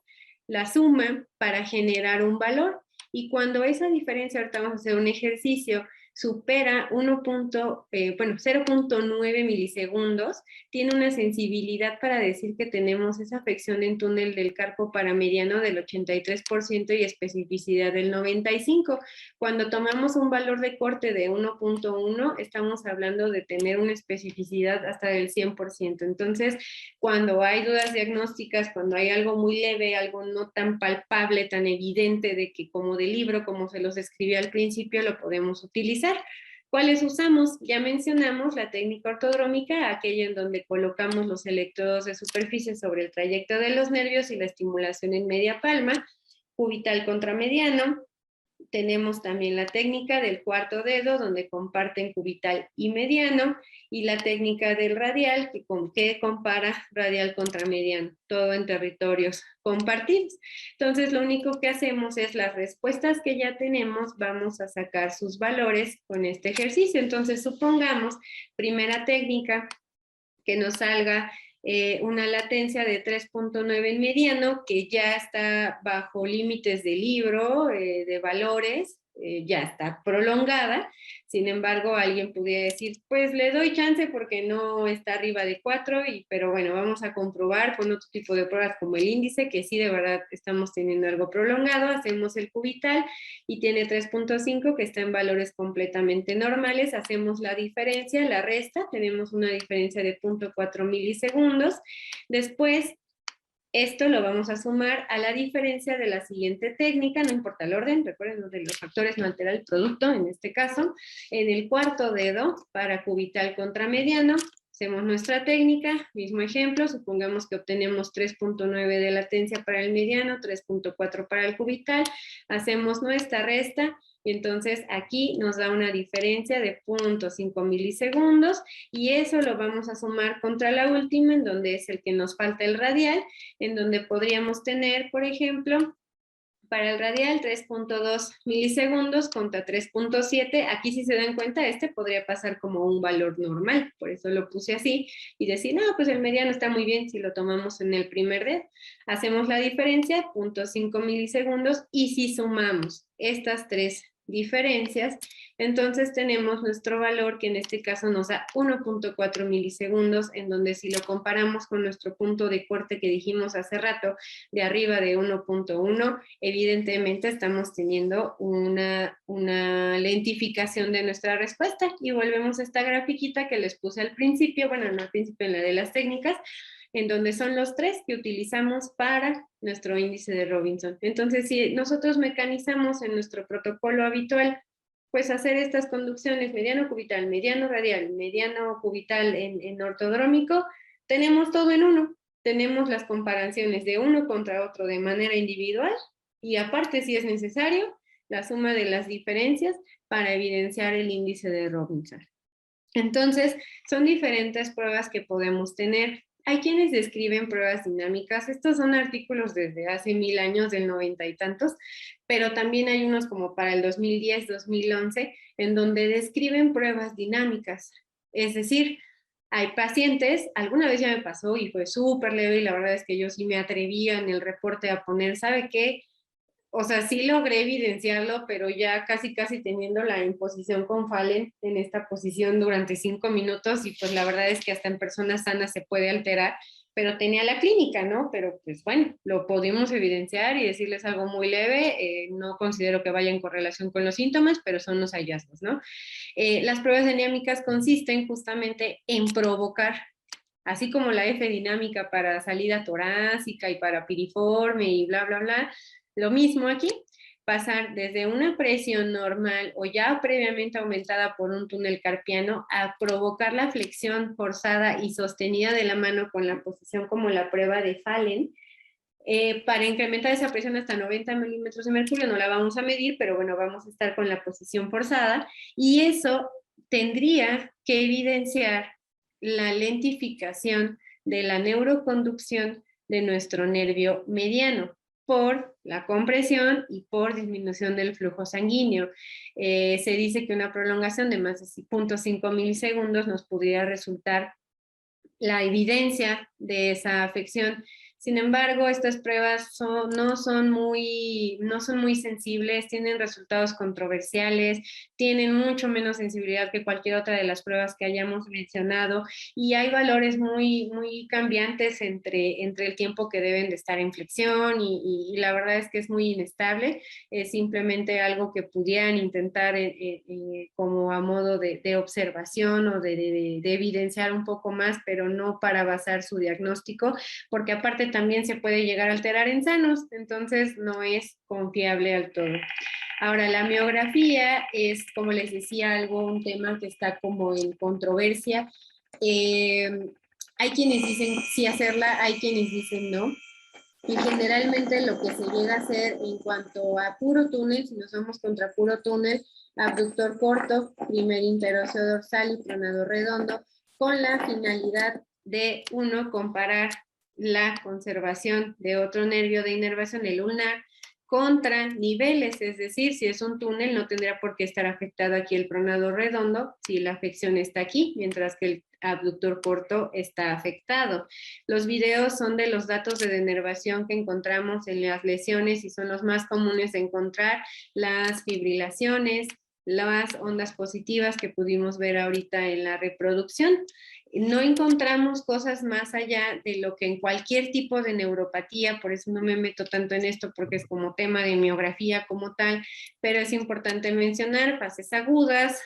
la suma para generar un valor. Y cuando esa diferencia, ahorita vamos a hacer un ejercicio, supera 0.9 milisegundos, tiene una sensibilidad para decir que tenemos esa afección en túnel del carpo paramediano del 83% y especificidad del 95%. Cuando tomamos un valor de corte de 1.1, estamos hablando de tener una especificidad hasta del 100%. Entonces, cuando hay dudas diagnósticas, cuando hay algo muy leve, algo no tan palpable, tan evidente de que como de libro, como se los escribí al principio, lo podemos utilizar. ¿Cuáles usamos? Ya mencionamos la técnica ortodrómica, aquella en donde colocamos los electrodos de superficie sobre el trayecto de los nervios y la estimulación en media palma, cubital contra mediano. Tenemos también la técnica del cuarto dedo, donde comparten cubital y mediano, y la técnica del radial, que compara radial contra mediano, todo en territorios compartidos. Entonces, lo único que hacemos es las respuestas que ya tenemos, vamos a sacar sus valores con este ejercicio. Entonces, supongamos, primera técnica, que nos salga una latencia de 3.9 en mediano, que ya está bajo límites de libro, de valores, ya está prolongada. Sin embargo, alguien pudiera decir, pues le doy chance porque no está arriba de 4, pero bueno, vamos a comprobar con otro tipo de pruebas como el índice, que sí de verdad estamos teniendo algo prolongado. Hacemos el cubital y tiene 3.5, que está en valores completamente normales. Hacemos la diferencia, la resta, tenemos una diferencia de 0.4 milisegundos. Después, esto lo vamos a sumar a la diferencia de la siguiente técnica, no importa el orden, recuerden, de los factores no altera el producto, en este caso, en el cuarto dedo para cubital contra mediano. Hacemos nuestra técnica, mismo ejemplo, supongamos que obtenemos 3.9 de latencia para el mediano, 3.4 para el cubital, hacemos nuestra resta, y entonces aquí nos da una diferencia de 0.5 milisegundos, y eso lo vamos a sumar contra la última, en donde es el que nos falta el radial, en donde podríamos tener, por ejemplo, para el radial 3.2 milisegundos contra 3.7. Aquí si se dan cuenta, este podría pasar como un valor normal, por eso lo puse así, y decir, no, pues el mediano está muy bien si lo tomamos en el primer dedo. Hacemos la diferencia, 0.5 milisegundos, y si sumamos estas tres diferencias, entonces tenemos nuestro valor, que en este caso nos da 1.4 milisegundos, en donde si lo comparamos con nuestro punto de corte que dijimos hace rato, de arriba de 1.1, evidentemente estamos teniendo una lentificación de nuestra respuesta. Y volvemos a esta grafiquita que les puse al principio, bueno, no al principio, en la de las técnicas, en donde son los tres que utilizamos para nuestro índice de Robinson. Entonces, si nosotros mecanizamos en nuestro protocolo habitual, pues hacer estas conducciones mediano cubital, mediano radial, mediano cubital en ortodrómico, tenemos todo en uno. Tenemos las comparaciones de uno contra otro de manera individual, y aparte, si es necesario, la suma de las diferencias para evidenciar el índice de Robinson. Entonces, son diferentes pruebas que podemos tener. Hay quienes describen pruebas dinámicas. Estos son artículos desde hace 1000 años, del 90 y tantos, pero también hay unos como para el 2010, 2011, en donde describen pruebas dinámicas. Es decir, hay pacientes, alguna vez ya me pasó y fue súper leve, y la verdad es que yo sí me atrevía en el reporte a poner, ¿sabe qué? O sea, sí logré evidenciarlo, pero ya casi teniendo la imposición con Fallen en esta posición durante 5 minutos, y pues la verdad es que hasta en personas sanas se puede alterar. pero tenía la clínica, ¿no? Pero pues bueno, lo pudimos evidenciar y decirles algo muy leve, no considero que vaya en correlación con los síntomas, pero son los hallazgos, ¿no? Las pruebas dinámicas consisten justamente en provocar, así como la F dinámica para salida torácica y para piriforme y bla, bla, bla, lo mismo aquí, pasar desde una presión normal o ya previamente aumentada por un túnel carpiano a provocar la flexión forzada y sostenida de la mano con la posición como la prueba de Fallen, para incrementar esa presión hasta 90 milímetros de mercurio. No la vamos a medir, pero bueno, vamos a estar con la posición forzada y eso tendría que evidenciar la lentificación de la neuroconducción de nuestro nervio mediano por la compresión y por disminución del flujo sanguíneo. Se dice que una prolongación de más de 0.5 milisegundos nos pudiera resultar la evidencia de esa afección. Sin embargo, estas pruebas no son muy sensibles, tienen resultados controversiales, tienen mucho menos sensibilidad que cualquier otra de las pruebas que hayamos mencionado y hay valores muy cambiantes entre el tiempo que deben de estar en flexión y la verdad es que es muy inestable. Es simplemente algo que pudieran intentar como a modo de observación o de evidenciar un poco más, pero no para basar su diagnóstico, porque aparte también se puede llegar a alterar en sanos, entonces no es confiable al todo. Ahora, la miografía es, como les decía, un tema que está como en controversia. Hay quienes dicen sí hacerla, hay quienes dicen no. Y generalmente lo que se llega a hacer en cuanto a puro túnel, si nos vamos contra puro túnel, abductor corto, primer interóseo dorsal y pronado redondo, con la finalidad de, uno, comparar la conservación de otro nervio de inervación, el ulnar, contra niveles, es decir, si es un túnel no tendría por qué estar afectado aquí el pronado redondo si la afección está aquí, mientras que el abductor corto está afectado. Los videos son de los datos de denervación que encontramos en las lesiones y son los más comunes de encontrar, las fibrilaciones, las ondas positivas que pudimos ver ahorita en la reproducción. No encontramos cosas más allá de lo que en cualquier tipo de neuropatía, por eso no me meto tanto en esto porque es como tema de miografía como tal, pero es importante mencionar fases agudas,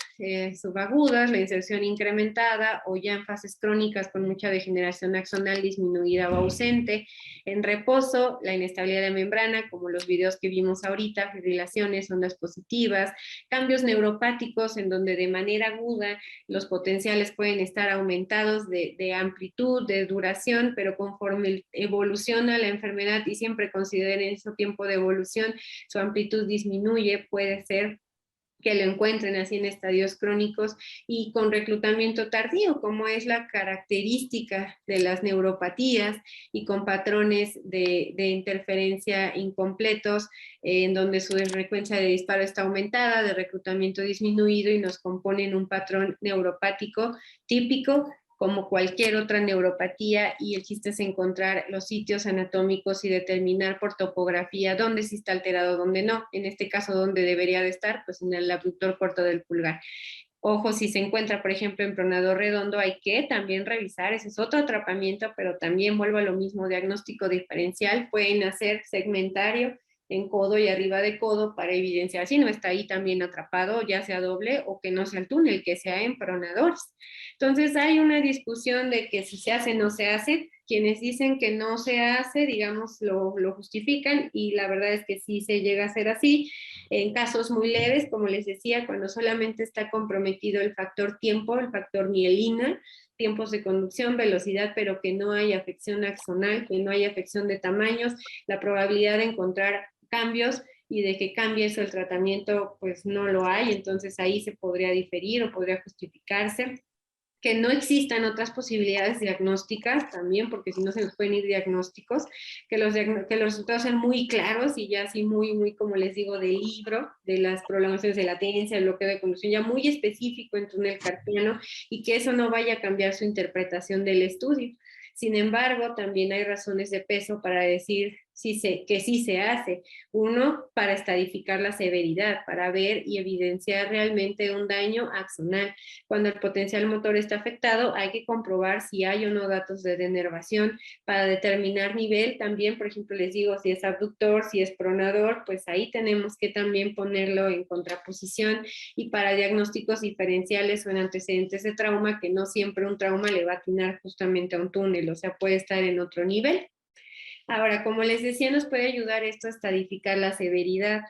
subagudas, la inserción incrementada o ya en fases crónicas con mucha degeneración axonal disminuida o ausente, en reposo, la inestabilidad de membrana, como los videos que vimos ahorita, fibrilaciones, ondas positivas, cambios neuropáticos en donde de manera aguda los potenciales pueden estar aumentados de amplitud, de duración, pero conforme evoluciona la enfermedad y siempre consideren ese tiempo de evolución, su amplitud disminuye, puede ser que lo encuentren así en estadios crónicos y con reclutamiento tardío, como es la característica de las neuropatías y con patrones de interferencia incompletos, en donde su frecuencia de disparo está aumentada, de reclutamiento disminuido y nos componen un patrón neuropático típico como cualquier otra neuropatía, y el chiste es encontrar los sitios anatómicos y determinar por topografía dónde sí está alterado, dónde no. En este caso, dónde debería de estar, pues en el abductor corto del pulgar. Ojo, si se encuentra, por ejemplo, en pronado redondo, hay que también revisar, ese es otro atrapamiento, pero también vuelvo a lo mismo, diagnóstico diferencial, pueden hacer segmentario en codo y arriba de codo para evidenciar si no está ahí también atrapado, ya sea doble o que no sea el túnel, que sea en pronadores. Entonces hay una discusión de que si se hace o no se hace. Quienes dicen que no se hace, digamos, lo justifican y la verdad es que sí se llega a hacer así. En casos muy leves, como les decía, cuando solamente está comprometido el factor tiempo, el factor mielina, tiempos de conducción, velocidad, pero que no hay afección axonal, que no hay afección de tamaños, la probabilidad de encontrar cambios y de que cambie eso el tratamiento, pues no lo hay, entonces ahí se podría diferir o podría justificarse. Que no existan otras posibilidades diagnósticas también, porque si no se nos pueden ir diagnósticos, que los resultados sean muy claros y ya así muy, como les digo, de libro, de las prolongaciones de latencia, el bloqueo de conducción, ya muy específico en túnel carpiano y que eso no vaya a cambiar su interpretación del estudio. Sin embargo, también hay razones de peso para decir que sí se hace. Uno, para estadificar la severidad, para ver y evidenciar realmente un daño axonal. Cuando el potencial motor está afectado, hay que comprobar si hay o no datos de denervación. Para determinar nivel, también, por ejemplo, les digo, si es abductor, si es pronador, pues ahí tenemos que también ponerlo en contraposición. Y para diagnósticos diferenciales o en antecedentes de trauma, que no siempre un trauma le va a atinar justamente a un túnel, o sea, puede estar en otro nivel. Ahora, como les decía, nos puede ayudar esto a estadificar la severidad.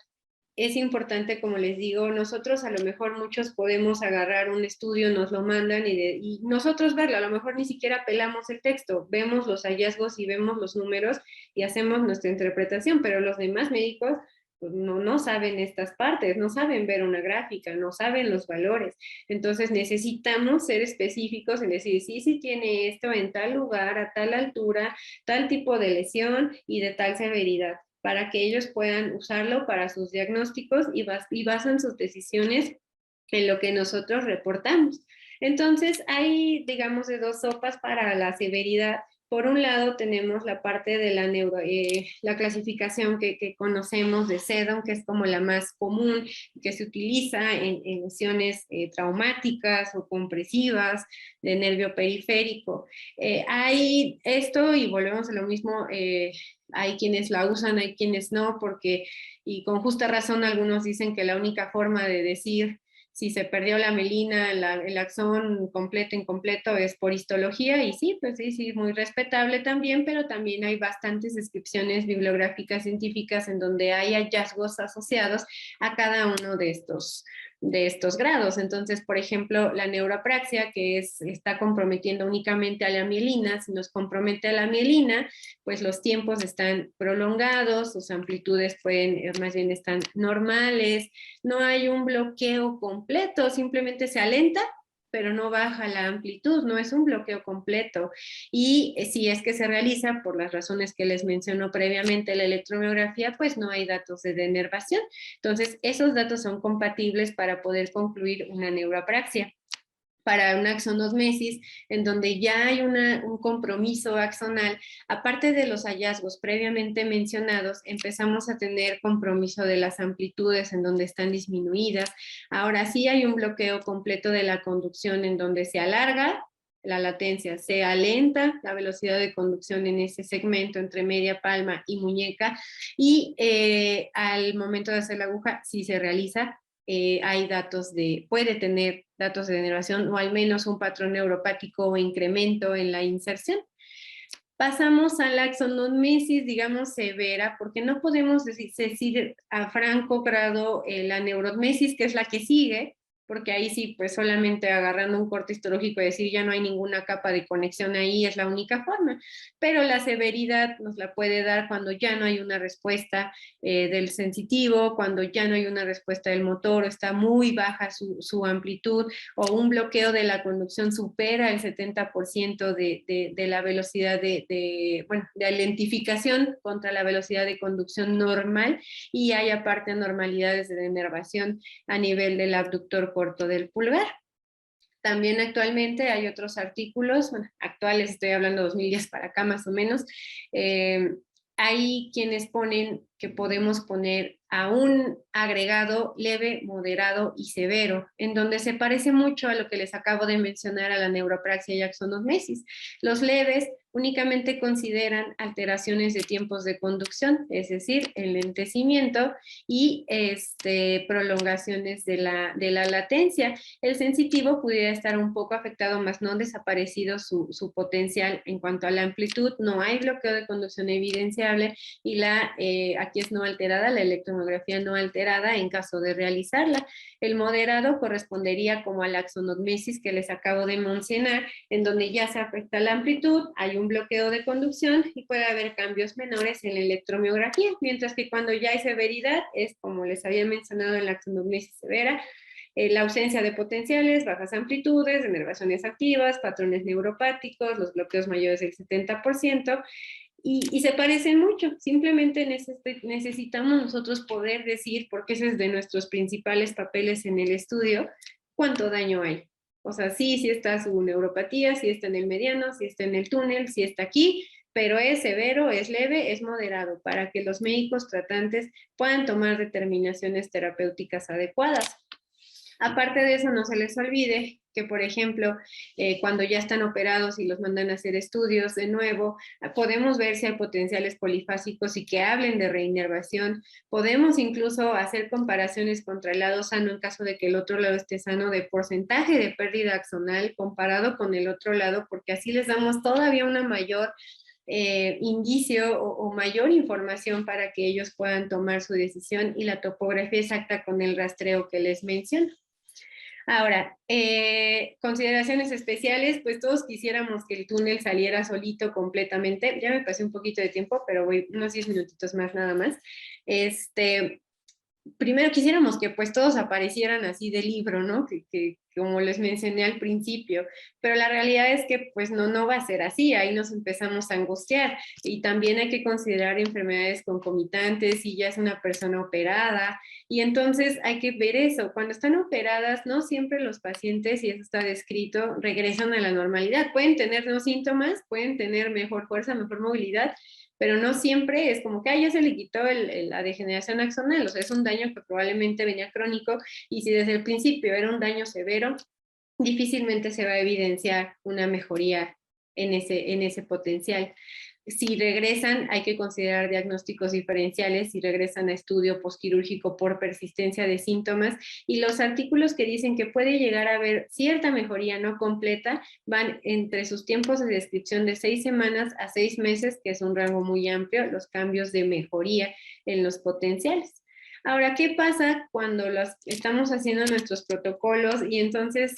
Es importante, como les digo, nosotros a lo mejor muchos podemos agarrar un estudio, nos lo mandan y nosotros verlo, a lo mejor ni siquiera pelamos el texto, vemos los hallazgos y vemos los números y hacemos nuestra interpretación, pero los demás médicos pues, no saben estas partes, no saben ver una gráfica, no saben los valores. Entonces necesitamos ser específicos en decir, sí, sí tiene esto en tal lugar, a tal altura, tal tipo de lesión y de tal severidad, para que ellos puedan usarlo para sus diagnósticos y basan sus decisiones en lo que nosotros reportamos. Entonces, hay, digamos, de dos sopas para la severidad. Por un lado tenemos la parte de la clasificación que conocemos de SEDON, que es como la más común, que se utiliza en lesiones traumáticas o compresivas de nervio periférico. Hay esto, y volvemos a lo mismo, hay quienes la usan, hay quienes no, porque, y con justa razón, algunos dicen que la única forma de decir si se perdió la mielina, el axón completo, incompleto, es por histología, y sí, pues sí, sí, muy respetable también, pero también hay bastantes descripciones bibliográficas científicas en donde hay hallazgos asociados a cada uno de estos grados. Entonces, por ejemplo, la neuroapraxia, que está comprometiendo únicamente a la mielina, si nos compromete a la mielina, pues los tiempos están prolongados, sus amplitudes más bien están normales, no hay un bloqueo completo, simplemente se alenta, pero no baja la amplitud, no es un bloqueo completo. Y si es que se realiza, por las razones que les menciono previamente, la electromiografía, pues no hay datos de denervación. Entonces, esos datos son compatibles para poder concluir una neuroapraxia. Para una axonosmesis, en donde ya hay un compromiso axonal, aparte de los hallazgos previamente mencionados, empezamos a tener compromiso de las amplitudes en donde están disminuidas. Ahora sí hay un bloqueo completo de la conducción en donde se alarga la latencia, se alenta la velocidad de conducción en ese segmento entre media palma y muñeca, y al momento de hacer la aguja, sí se realiza. Hay puede tener datos de denervación o al menos un patrón neuropático o incremento en la inserción. Pasamos a la axonomesis, digamos, severa, porque no podemos decir a franco grado la neurotmesis, que es la que sigue, porque ahí sí, pues solamente agarrando un corte histológico y decir ya no hay ninguna capa de conexión ahí es la única forma, pero la severidad nos la puede dar cuando ya no hay una respuesta del sensitivo, cuando ya no hay una respuesta del motor, o está muy baja su amplitud, o un bloqueo de la conducción supera el 70% de la velocidad de lentificación contra la velocidad de conducción normal, y hay aparte anormalidades de denervación a nivel del abductor corto del pulgar. También actualmente hay otros artículos, bueno, actuales, estoy hablando 2010 para acá más o menos, hay quienes ponen que podemos poner a un agregado leve, moderado y severo, en donde se parece mucho a lo que les acabo de mencionar a la neuropraxia y axonosmesis. Los leves únicamente consideran alteraciones de tiempos de conducción, es decir, enlentecimiento y prolongaciones de la latencia. El sensitivo pudiera estar un poco afectado, más no desaparecido su potencial en cuanto a la amplitud, no hay bloqueo de conducción evidenciable, y aquí es no alterada, la electromiografía no alterada en caso de realizarla. El moderado correspondería como a la axonosmesis que les acabo de mencionar, en donde ya se afecta la amplitud, hay un bloqueo de conducción y puede haber cambios menores en la electromiografía, mientras que cuando ya hay severidad, es como les había mencionado en la axonosmesis severa, la ausencia de potenciales, bajas amplitudes, denervaciones activas, patrones neuropáticos, los bloqueos mayores del 70%, y se parecen mucho. Simplemente necesitamos nosotros poder decir, porque ese es de nuestros principales papeles en el estudio, cuánto daño hay. O sea, sí está su neuropatía, sí está en el mediano, sí está en el túnel, sí está aquí, pero es severo, es leve, es moderado, para que los médicos tratantes puedan tomar determinaciones terapéuticas adecuadas. Aparte de eso, no se les olvide que, por ejemplo, cuando ya están operados y los mandan a hacer estudios de nuevo, podemos ver si hay potenciales polifásicos y que hablen de reinervación. Podemos incluso hacer comparaciones contra el lado sano en caso de que el otro lado esté sano, de porcentaje de pérdida axonal comparado con el otro lado, porque así les damos todavía una mayor indicio o mayor información para que ellos puedan tomar su decisión, y la topografía exacta con el rastreo que les menciono. Ahora, consideraciones especiales, pues todos quisiéramos que el túnel saliera solito completamente. Ya me pasé un poquito de tiempo, pero voy unos 10 minutitos más nada más. Primero quisiéramos que pues todos aparecieran así de libro, ¿no? Que como les mencioné al principio, pero la realidad es que pues no va a ser así, ahí nos empezamos a angustiar, y también hay que considerar enfermedades concomitantes si ya es una persona operada, y entonces hay que ver eso. Cuando están operadas, no siempre los pacientes, y eso está descrito, regresan a la normalidad. Pueden tener no síntomas, pueden tener mejor fuerza, mejor movilidad, pero no siempre es como que ya se le quitó la degeneración axonal, o sea, es un daño que probablemente venía crónico, y si desde el principio era un daño severo, difícilmente se va a evidenciar una mejoría en ese potencial. Si regresan, hay que considerar diagnósticos diferenciales, si regresan a estudio posquirúrgico por persistencia de síntomas, y los artículos que dicen que puede llegar a haber cierta mejoría no completa van entre sus tiempos de descripción de 6 semanas a 6 meses, que es un rango muy amplio, los cambios de mejoría en los potenciales. Ahora, ¿qué pasa cuando estamos haciendo nuestros protocolos y entonces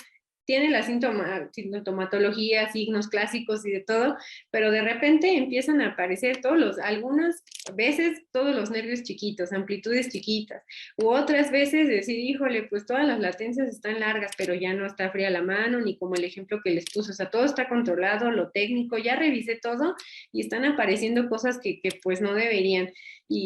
tiene la sintomatología, signos clásicos y de todo, pero de repente empiezan a aparecer algunas veces todos los nervios chiquitos, amplitudes chiquitas, u otras veces decir, híjole, pues todas las latencias están largas, pero ya no está fría la mano, ni como el ejemplo que les puse, o sea, todo está controlado, lo técnico, ya revisé todo, y están apareciendo cosas que pues no deberían,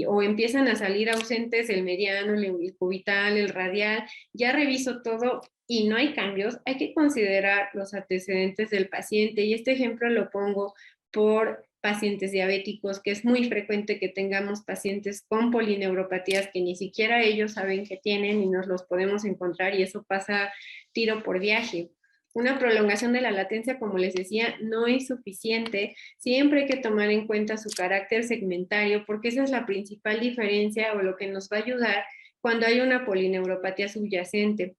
o empiezan a salir ausentes el mediano, el cubital, el radial, ya reviso todo y no hay cambios. Hay que considerar los antecedentes del paciente, y este ejemplo lo pongo por pacientes diabéticos, que es muy frecuente que tengamos pacientes con polineuropatías que ni siquiera ellos saben que tienen, y nos los podemos encontrar, y eso pasa tiro por viaje. Una prolongación de la latencia, como les decía, no es suficiente. Siempre hay que tomar en cuenta su carácter segmentario, porque esa es la principal diferencia o lo que nos va a ayudar cuando hay una polineuropatía subyacente.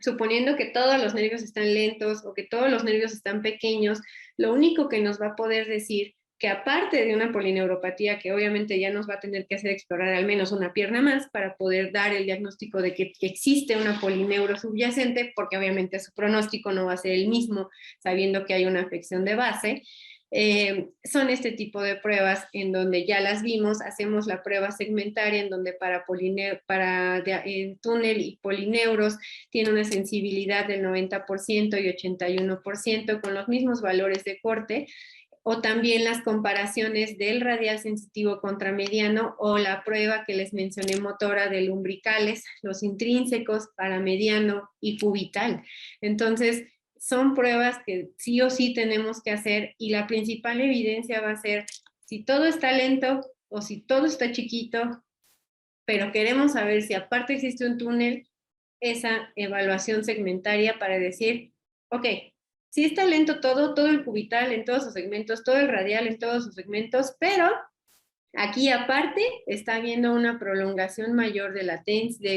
Suponiendo que todos los nervios están lentos o que todos los nervios están pequeños, lo único que nos va a poder decir que, aparte de una polineuropatía, que obviamente ya nos va a tener que hacer explorar al menos una pierna más para poder dar el diagnóstico de que existe una polineuro subyacente, porque obviamente su pronóstico no va a ser el mismo sabiendo que hay una afección de base. Son este tipo de pruebas en donde ya las vimos. Hacemos la prueba segmentaria, en donde para túnel y polineuros tiene una sensibilidad del 90% y 81% con los mismos valores de corte, o también las comparaciones del radial sensitivo contra mediano, o la prueba que les mencioné motora de lumbricales, los intrínsecos para mediano y cubital. Entonces, son pruebas que sí o sí tenemos que hacer, y la principal evidencia va a ser si todo está lento o si todo está chiquito, pero queremos saber si aparte existe un túnel, esa evaluación segmentaria para decir, ok, sí está lento todo el cubital en todos sus segmentos, todo el radial en todos sus segmentos, pero aquí aparte está habiendo una prolongación mayor de latencia,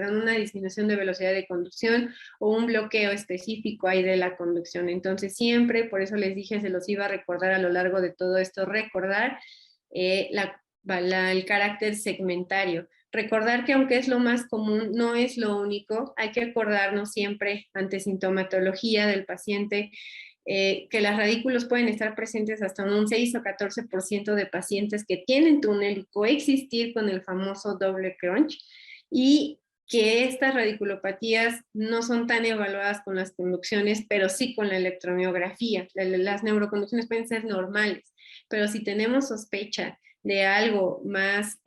una disminución de velocidad de conducción o un bloqueo específico ahí de la conducción. Entonces siempre, por eso les dije, se los iba a recordar a lo largo de todo esto, recordar el carácter segmentario. Recordar que aunque es lo más común, no es lo único. Hay que acordarnos siempre ante sintomatología del paciente que las radículos pueden estar presentes hasta un 6 o 14% de pacientes que tienen túnel y coexistir con el famoso doble crunch, y que estas radiculopatías no son tan evaluadas con las conducciones, pero sí con la electromiografía. Las neuroconducciones pueden ser normales, pero si tenemos sospecha de algo más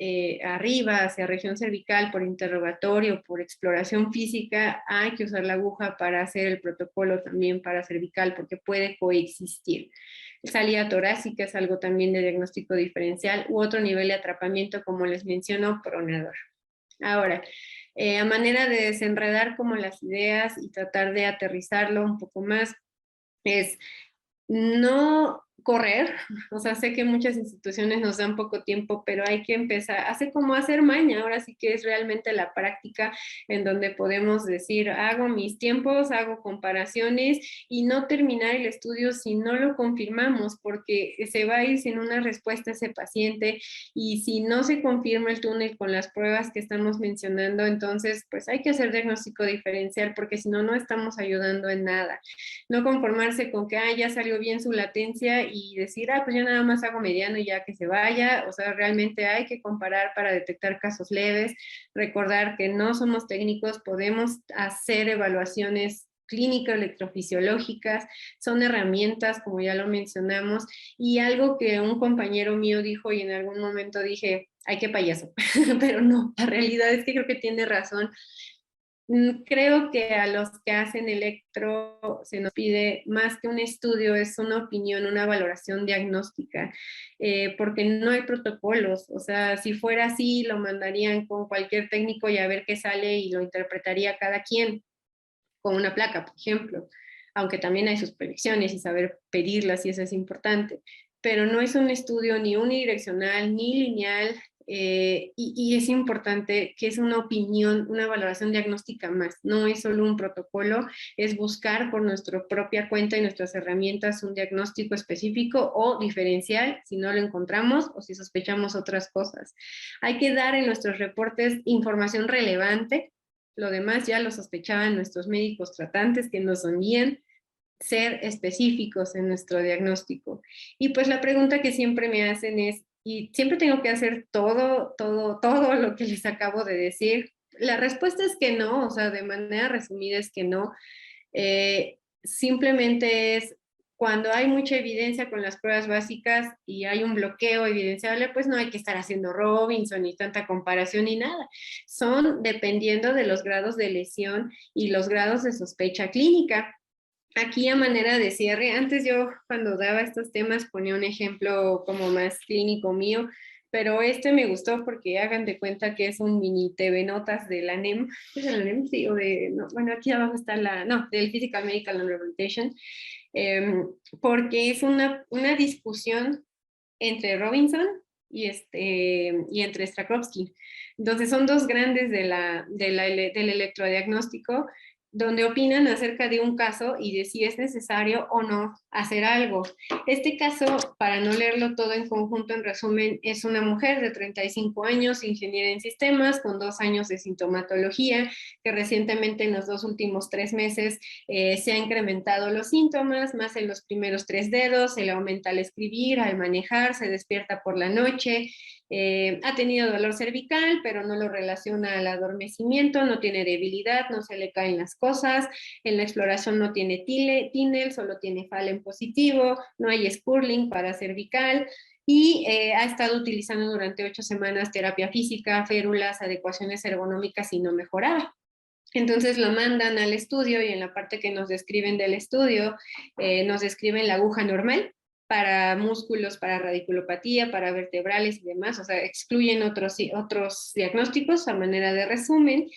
arriba, hacia región cervical, por interrogatorio, por exploración física, hay que usar la aguja para hacer el protocolo también para cervical, porque puede coexistir. salida torácica es algo también de diagnóstico diferencial, u otro nivel de atrapamiento, como les menciono, pronador. Ahora, a manera de desenredar como las ideas y tratar de aterrizarlo un poco más, es no correr, o sea, sé que muchas instituciones nos dan poco tiempo, pero hay que empezar, hace como hacer maña, ahora sí que es realmente la práctica en donde podemos decir, hago mis tiempos, hago comparaciones y no terminar el estudio si no lo confirmamos, porque se va a ir sin una respuesta ese paciente y si no se confirma el túnel con las pruebas que estamos mencionando, entonces pues hay que hacer diagnóstico diferencial porque si no, no estamos ayudando en nada. No conformarse con que ya salió bien su latencia y decir, pues yo nada más hago mediano y ya que se vaya. O sea, realmente hay que comparar para detectar casos leves, recordar que no somos técnicos, podemos hacer evaluaciones clínicas, electrofisiológicas, son herramientas, como ya lo mencionamos, y algo que un compañero mío dijo y en algún momento dije, ay, qué payaso, pero no, la realidad es que creo que tiene razón. Creo que a los que hacen electro se nos pide más que un estudio, es una opinión, una valoración diagnóstica, porque no hay protocolos. O sea, si fuera así, lo mandarían con cualquier técnico y a ver qué sale y lo interpretaría cada quien con una placa, por ejemplo, aunque también hay sus predicciones y saber pedirlas y eso es importante, pero no es un estudio ni unidireccional ni lineal, y es importante que es una opinión, una valoración diagnóstica más, no es solo un protocolo, es buscar por nuestra propia cuenta y nuestras herramientas un diagnóstico específico o diferencial si no lo encontramos o si sospechamos otras cosas. Hay que dar en nuestros reportes información relevante. Lo demás ya lo sospechaban nuestros médicos tratantes que nos envían, ser específicos en nuestro diagnóstico. Y pues la pregunta que siempre me hacen es, ¿y siempre tengo que hacer todo lo que les acabo de decir? La respuesta es que no, o sea, de manera resumida es que no. Simplemente es cuando hay mucha evidencia con las pruebas básicas y hay un bloqueo evidenciable, pues no hay que estar haciendo Robinson ni tanta comparación ni nada. Son dependiendo de los grados de lesión y los grados de sospecha clínica. Aquí a manera de cierre, antes yo cuando daba estos temas ponía un ejemplo como más clínico mío, pero este me gustó porque hagan de cuenta que es un mini TV Notas de la NEM, ¿es de la NEM? Sí, o de, no, bueno, aquí abajo está no, del Physical Medical and Rehabilitation, porque es una discusión entre Robinson y entre Strakowski. Entonces son dos grandes del electrodiagnóstico donde opinan acerca de un caso y de si es necesario o no hacer algo. Este caso, para no leerlo todo en conjunto, en resumen, es una mujer de 35 años, ingeniera en sistemas, con 2 años de sintomatología, que recientemente en los 2 últimos 3 meses se ha incrementado los síntomas, más en los primeros 3 dedos, se le aumenta al escribir, al manejar, se despierta por la noche, ha tenido dolor cervical, pero no lo relaciona al adormecimiento, no tiene debilidad, no se le caen las cosas, en la exploración no tiene TINEL, solo tiene FALEN positivo, no hay Spurling para cervical, y ha estado utilizando durante 8 semanas terapia física, férulas, adecuaciones ergonómicas y no mejoraba. Entonces lo mandan al estudio y en la parte que nos describen del estudio nos describen la aguja normal para músculos, para radiculopatía, para vertebrales y demás, o sea, excluyen otros diagnósticos a manera de resumen,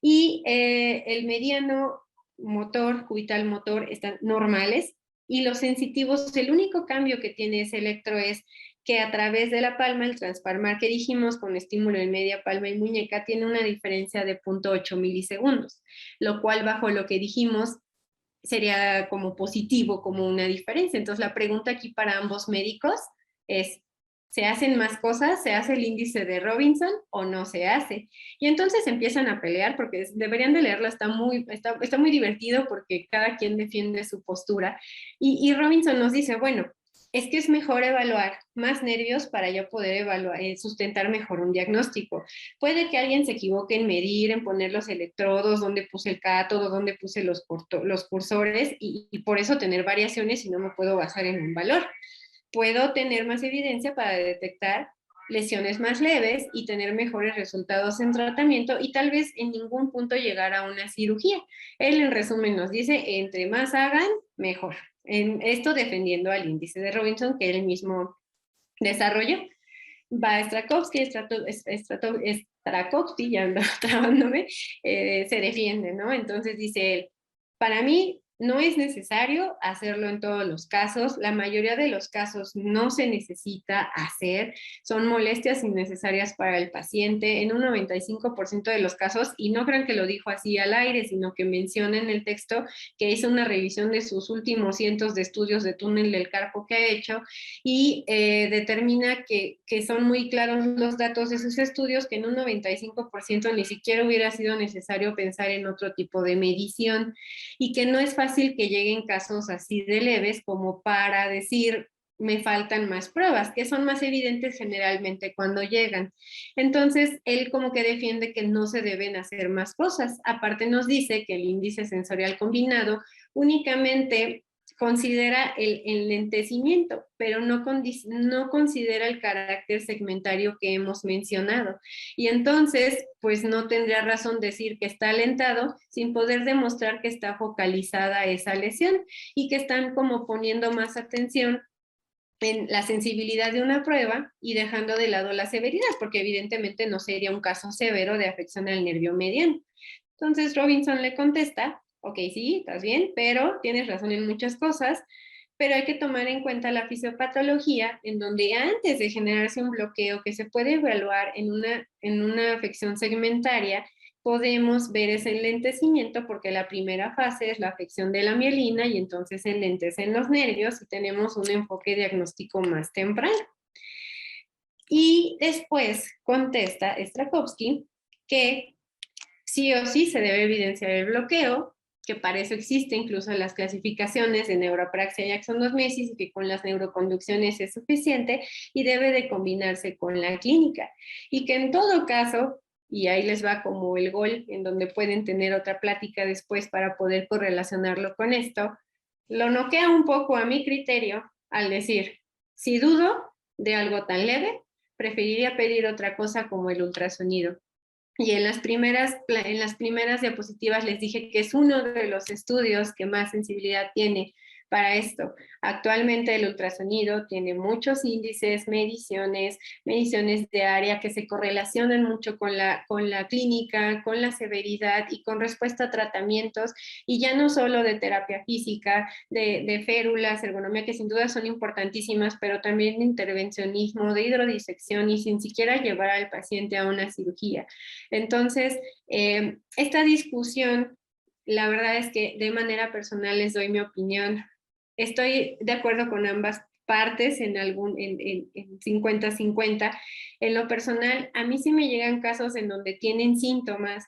y el mediano motor, cubital motor, están normales, y los sensitivos, el único cambio que tiene ese electro es que a través de la palma, el transpalmar que dijimos con estímulo en media palma y muñeca, tiene una diferencia de 0.8 milisegundos, lo cual bajo lo que dijimos sería como positivo, como una diferencia. Entonces la pregunta aquí para ambos médicos es, ¿se hacen más cosas? ¿Se hace el índice de Robinson o no se hace? Y entonces empiezan a pelear porque deberían de leerlo, está muy divertido porque cada quien defiende su postura. Y Robinson nos dice, bueno, es que es mejor evaluar más nervios para yo poder sustentar mejor un diagnóstico. Puede que alguien se equivoque en medir, en poner los electrodos, dónde puse el cátodo, dónde puse los cursores y por eso tener variaciones y no me puedo basar en un valor. Puedo tener más evidencia para detectar lesiones más leves y tener mejores resultados en tratamiento y tal vez en ningún punto llegar a una cirugía. Él en resumen nos dice, entre más hagan, mejor. en esto defendiendo al índice de Robinson que él mismo desarrolló. Va Strakowski, ya ando trabándome, se defiende, ¿no? Entonces dice él, para mí no es necesario hacerlo en todos los casos, la mayoría de los casos no se necesita hacer, son molestias innecesarias para el paciente en un 95% de los casos, y no crean que lo dijo así al aire, sino que menciona en el texto que hizo una revisión de sus últimos cientos de estudios de túnel del carpo que ha hecho y determina que son muy claros los datos de sus estudios, que en un 95% ni siquiera hubiera sido necesario pensar en otro tipo de medición y que no es fácil que lleguen casos así de leves como para decir me faltan más pruebas, que son más evidentes generalmente cuando llegan. Entonces, él como que defiende que no se deben hacer más cosas. Aparte nos dice que el índice sensorial combinado únicamente considera el enlentecimiento, pero no considera el carácter segmentario que hemos mencionado. Y entonces, pues no tendría razón decir que está alentado sin poder demostrar que está focalizada esa lesión y que están como poniendo más atención en la sensibilidad de una prueba y dejando de lado la severidad, porque evidentemente no sería un caso severo de afección al nervio mediano. Entonces Robinson le contesta, ok, sí, estás bien, pero tienes razón en muchas cosas, pero hay que tomar en cuenta la fisiopatología, en donde antes de generarse un bloqueo que se puede evaluar en una afección segmentaria, podemos ver ese enlentecimiento porque la primera fase es la afección de la mielina y entonces enlentecen los nervios y tenemos un enfoque diagnóstico más temprano. Y después contesta Strakowski que sí o sí se debe evidenciar el bloqueo, que para eso existe incluso las clasificaciones de neuropraxia y axonosmesis, y que con las neuroconducciones es suficiente y debe de combinarse con la clínica. Y que en todo caso, y ahí les va como el gol, en donde pueden tener otra plática después para poder correlacionarlo con esto, lo noquea un poco a mi criterio al decir, si dudo de algo tan leve, preferiría pedir otra cosa como el ultrasonido. Y en las primeras diapositivas les dije que es uno de los estudios que más sensibilidad tiene para esto. Actualmente el ultrasonido tiene muchos índices, mediciones de área que se correlacionan mucho con la clínica, con la severidad y con respuesta a tratamientos, y ya no solo de terapia física, de férulas, ergonomía, que sin duda son importantísimas, pero también de intervencionismo, de hidrodisección y sin siquiera llevar al paciente a una cirugía. Entonces, esta discusión, la verdad es que de manera personal les doy mi opinión. Estoy de acuerdo con ambas partes en 50-50. En lo personal, a mí sí me llegan casos en donde tienen síntomas,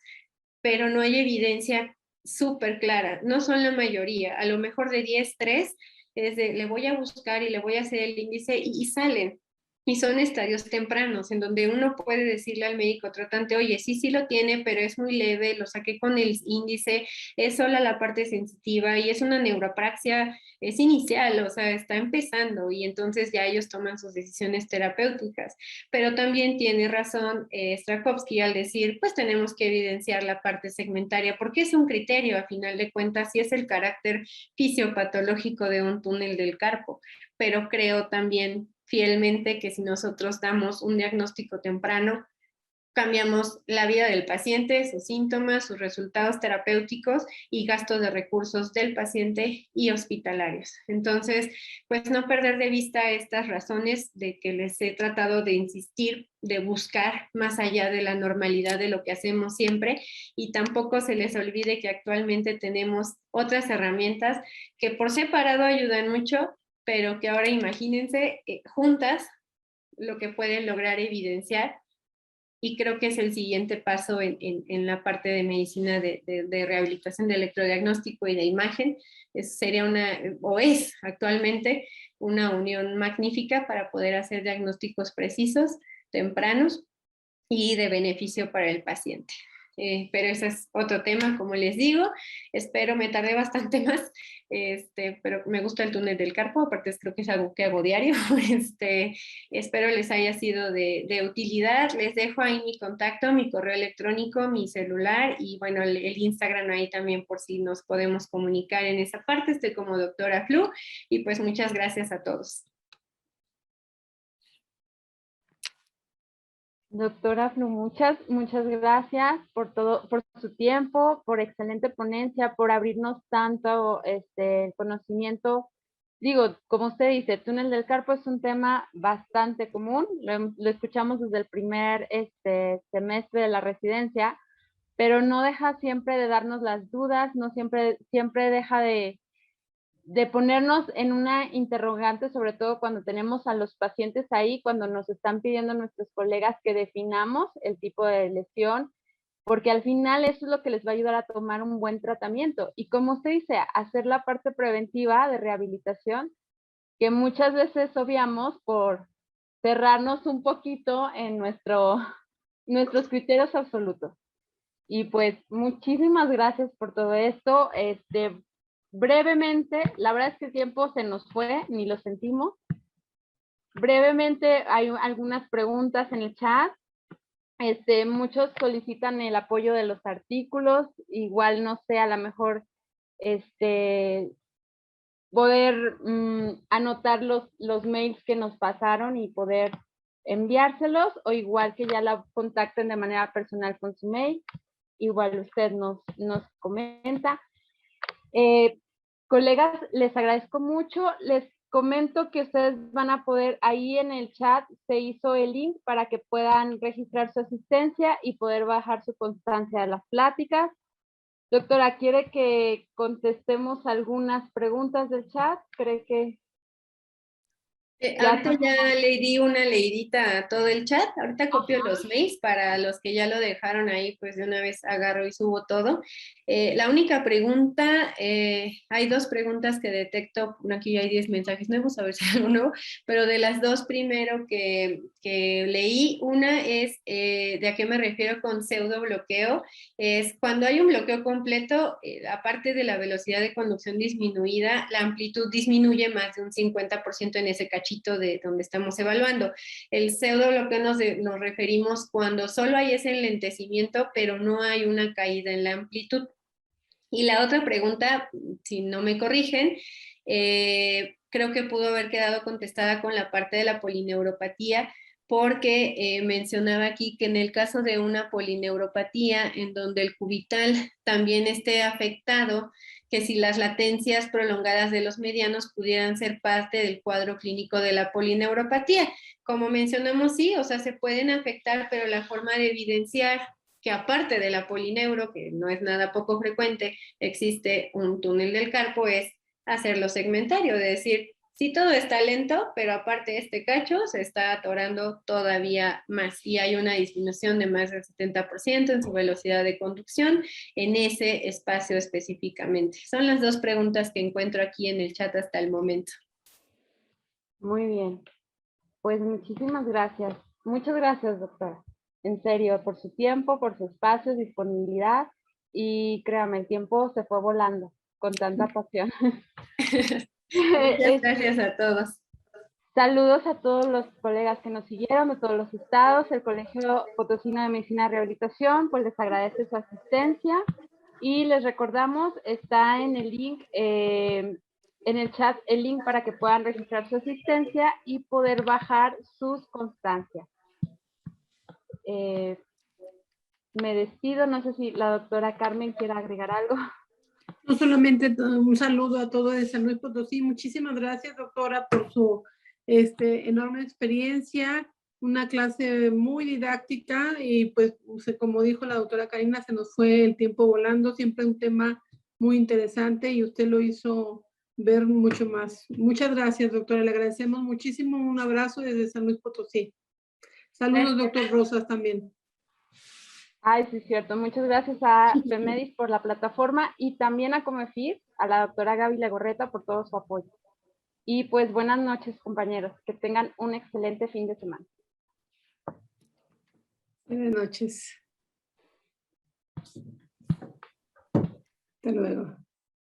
pero no hay evidencia súper clara. No son la mayoría. A lo mejor de 10, 3 es de le voy a buscar y le voy a hacer el índice y salen. Y son estadios tempranos, en donde uno puede decirle al médico tratante, oye, sí lo tiene, pero es muy leve, lo saqué con el índice, es sola la parte sensitiva y es una neuropraxia, es inicial, o sea, está empezando, y entonces ya ellos toman sus decisiones terapéuticas. Pero también tiene razón Strakowski al decir, pues tenemos que evidenciar la parte segmentaria, porque es un criterio, a final de cuentas, si es el carácter fisiopatológico de un túnel del carpo. Pero creo también fielmente que si nosotros damos un diagnóstico temprano, cambiamos la vida del paciente, sus síntomas, sus resultados terapéuticos y gastos de recursos del paciente y hospitalarios. Entonces, pues no perder de vista estas razones de que les he tratado de insistir, de buscar más allá de la normalidad de lo que hacemos siempre, y tampoco se les olvide que actualmente tenemos otras herramientas que por separado ayudan mucho, pero que ahora imagínense juntas lo que pueden lograr evidenciar, y creo que es el siguiente paso en la parte de medicina de rehabilitación de electrodiagnóstico y de imagen. Sería o es actualmente una unión magnífica para poder hacer diagnósticos precisos, tempranos y de beneficio para el paciente. pero ese es otro tema, como les digo. Espero, me tardé bastante más, pero me gusta el túnel del Carpo, aparte creo que es algo que hago diario. Espero les haya sido de utilidad. Les dejo ahí mi contacto, mi correo electrónico, mi celular y bueno, el Instagram ahí también por si nos podemos comunicar en esa parte. Estoy como doctora Flu y pues muchas gracias a todos. Doctora Flu, muchas gracias por todo, por su tiempo, por excelente ponencia, por abrirnos tanto conocimiento. Digo, como usted dice, túnel del Carpo es un tema bastante común, lo escuchamos desde el primer semestre de la residencia, pero no deja siempre de darnos las dudas, no siempre deja de ponernos en una interrogante, sobre todo cuando tenemos a los pacientes ahí, cuando nos están pidiendo nuestros colegas que definamos el tipo de lesión, porque al final eso es lo que les va a ayudar a tomar un buen tratamiento. Y como usted dice, hacer la parte preventiva de rehabilitación, que muchas veces obviamos por cerrarnos un poquito en nuestros criterios absolutos. Y pues muchísimas gracias por todo esto. Brevemente, la verdad es que el tiempo se nos fue, ni lo sentimos. Brevemente, hay algunas preguntas en el chat. Muchos solicitan el apoyo de los artículos. Igual, no sé, a lo mejor poder anotar los mails que nos pasaron y poder enviárselos, o igual que ya la contacten de manera personal con su mail. Igual usted nos comenta. Colegas, les agradezco mucho. Les comento que ustedes van a poder, ahí en el chat se hizo el link para que puedan registrar su asistencia y poder bajar su constancia de las pláticas. Doctora, ¿quiere que contestemos algunas preguntas del chat? ¿Cree que Ahorita ya le di una leidita a todo el chat, ahorita copio los mails para los que ya lo dejaron ahí, pues de una vez agarro y subo todo. La única pregunta, hay dos preguntas que detecto, aquí ya hay 10 mensajes nuevos, a ver si hay algo nuevo, pero de las dos primero que leí, una es de a qué me refiero con pseudo bloqueo, es cuando hay un bloqueo completo, aparte de la velocidad de conducción disminuida, la amplitud disminuye más de un 50% en ese cachito de donde estamos evaluando. El pseudo bloqueo nos referimos cuando solo hay ese enlentecimiento, pero no hay una caída en la amplitud. Y la otra pregunta, si no me corrigen, creo que pudo haber quedado contestada con la parte de la polineuropatía, porque mencionaba aquí que en el caso de una polineuropatía en donde el cubital también esté afectado, que si las latencias prolongadas de los medianos pudieran ser parte del cuadro clínico de la polineuropatía. Como mencionamos, sí, o sea, se pueden afectar, pero la forma de evidenciar que aparte de la polineuro, que no es nada poco frecuente, existe un túnel del Carpo, es hacerlo segmentario, de decir, sí todo está lento, pero aparte este cacho se está atorando todavía más y hay una disminución de más del 70% en su velocidad de conducción en ese espacio específicamente. Son las dos preguntas que encuentro aquí en el chat hasta el momento. Muy bien. Pues muchísimas gracias. Muchas gracias, doctora. En serio, por su tiempo, por su espacio, disponibilidad. Y créame, el tiempo se fue volando con tanta pasión. Muchas gracias a todos. Saludos a todos los colegas que nos siguieron de todos los estados. El Colegio Potosino de Medicina y Rehabilitación pues les agradece su asistencia y les recordamos, está en el link, en el chat, el link para que puedan registrar su asistencia y poder bajar sus constancias. Me despido, no sé si la doctora Carmen quiere agregar algo. No solamente un saludo a todos de San Luis Potosí. Muchísimas gracias, doctora, por su enorme experiencia, una clase muy didáctica y pues como dijo la doctora Karina, se nos fue el tiempo volando, siempre un tema muy interesante y usted lo hizo ver mucho más. Muchas gracias, doctora, le agradecemos muchísimo, un abrazo desde San Luis Potosí. Saludos, doctor Rosas, también. Ay, sí, es cierto. Muchas gracias a PEMEDIS por la plataforma y también a Comefir, a la doctora Gaby Legorreta por todo su apoyo. Y pues buenas noches, compañeros. Que tengan un excelente fin de semana. Buenas noches. Hasta luego.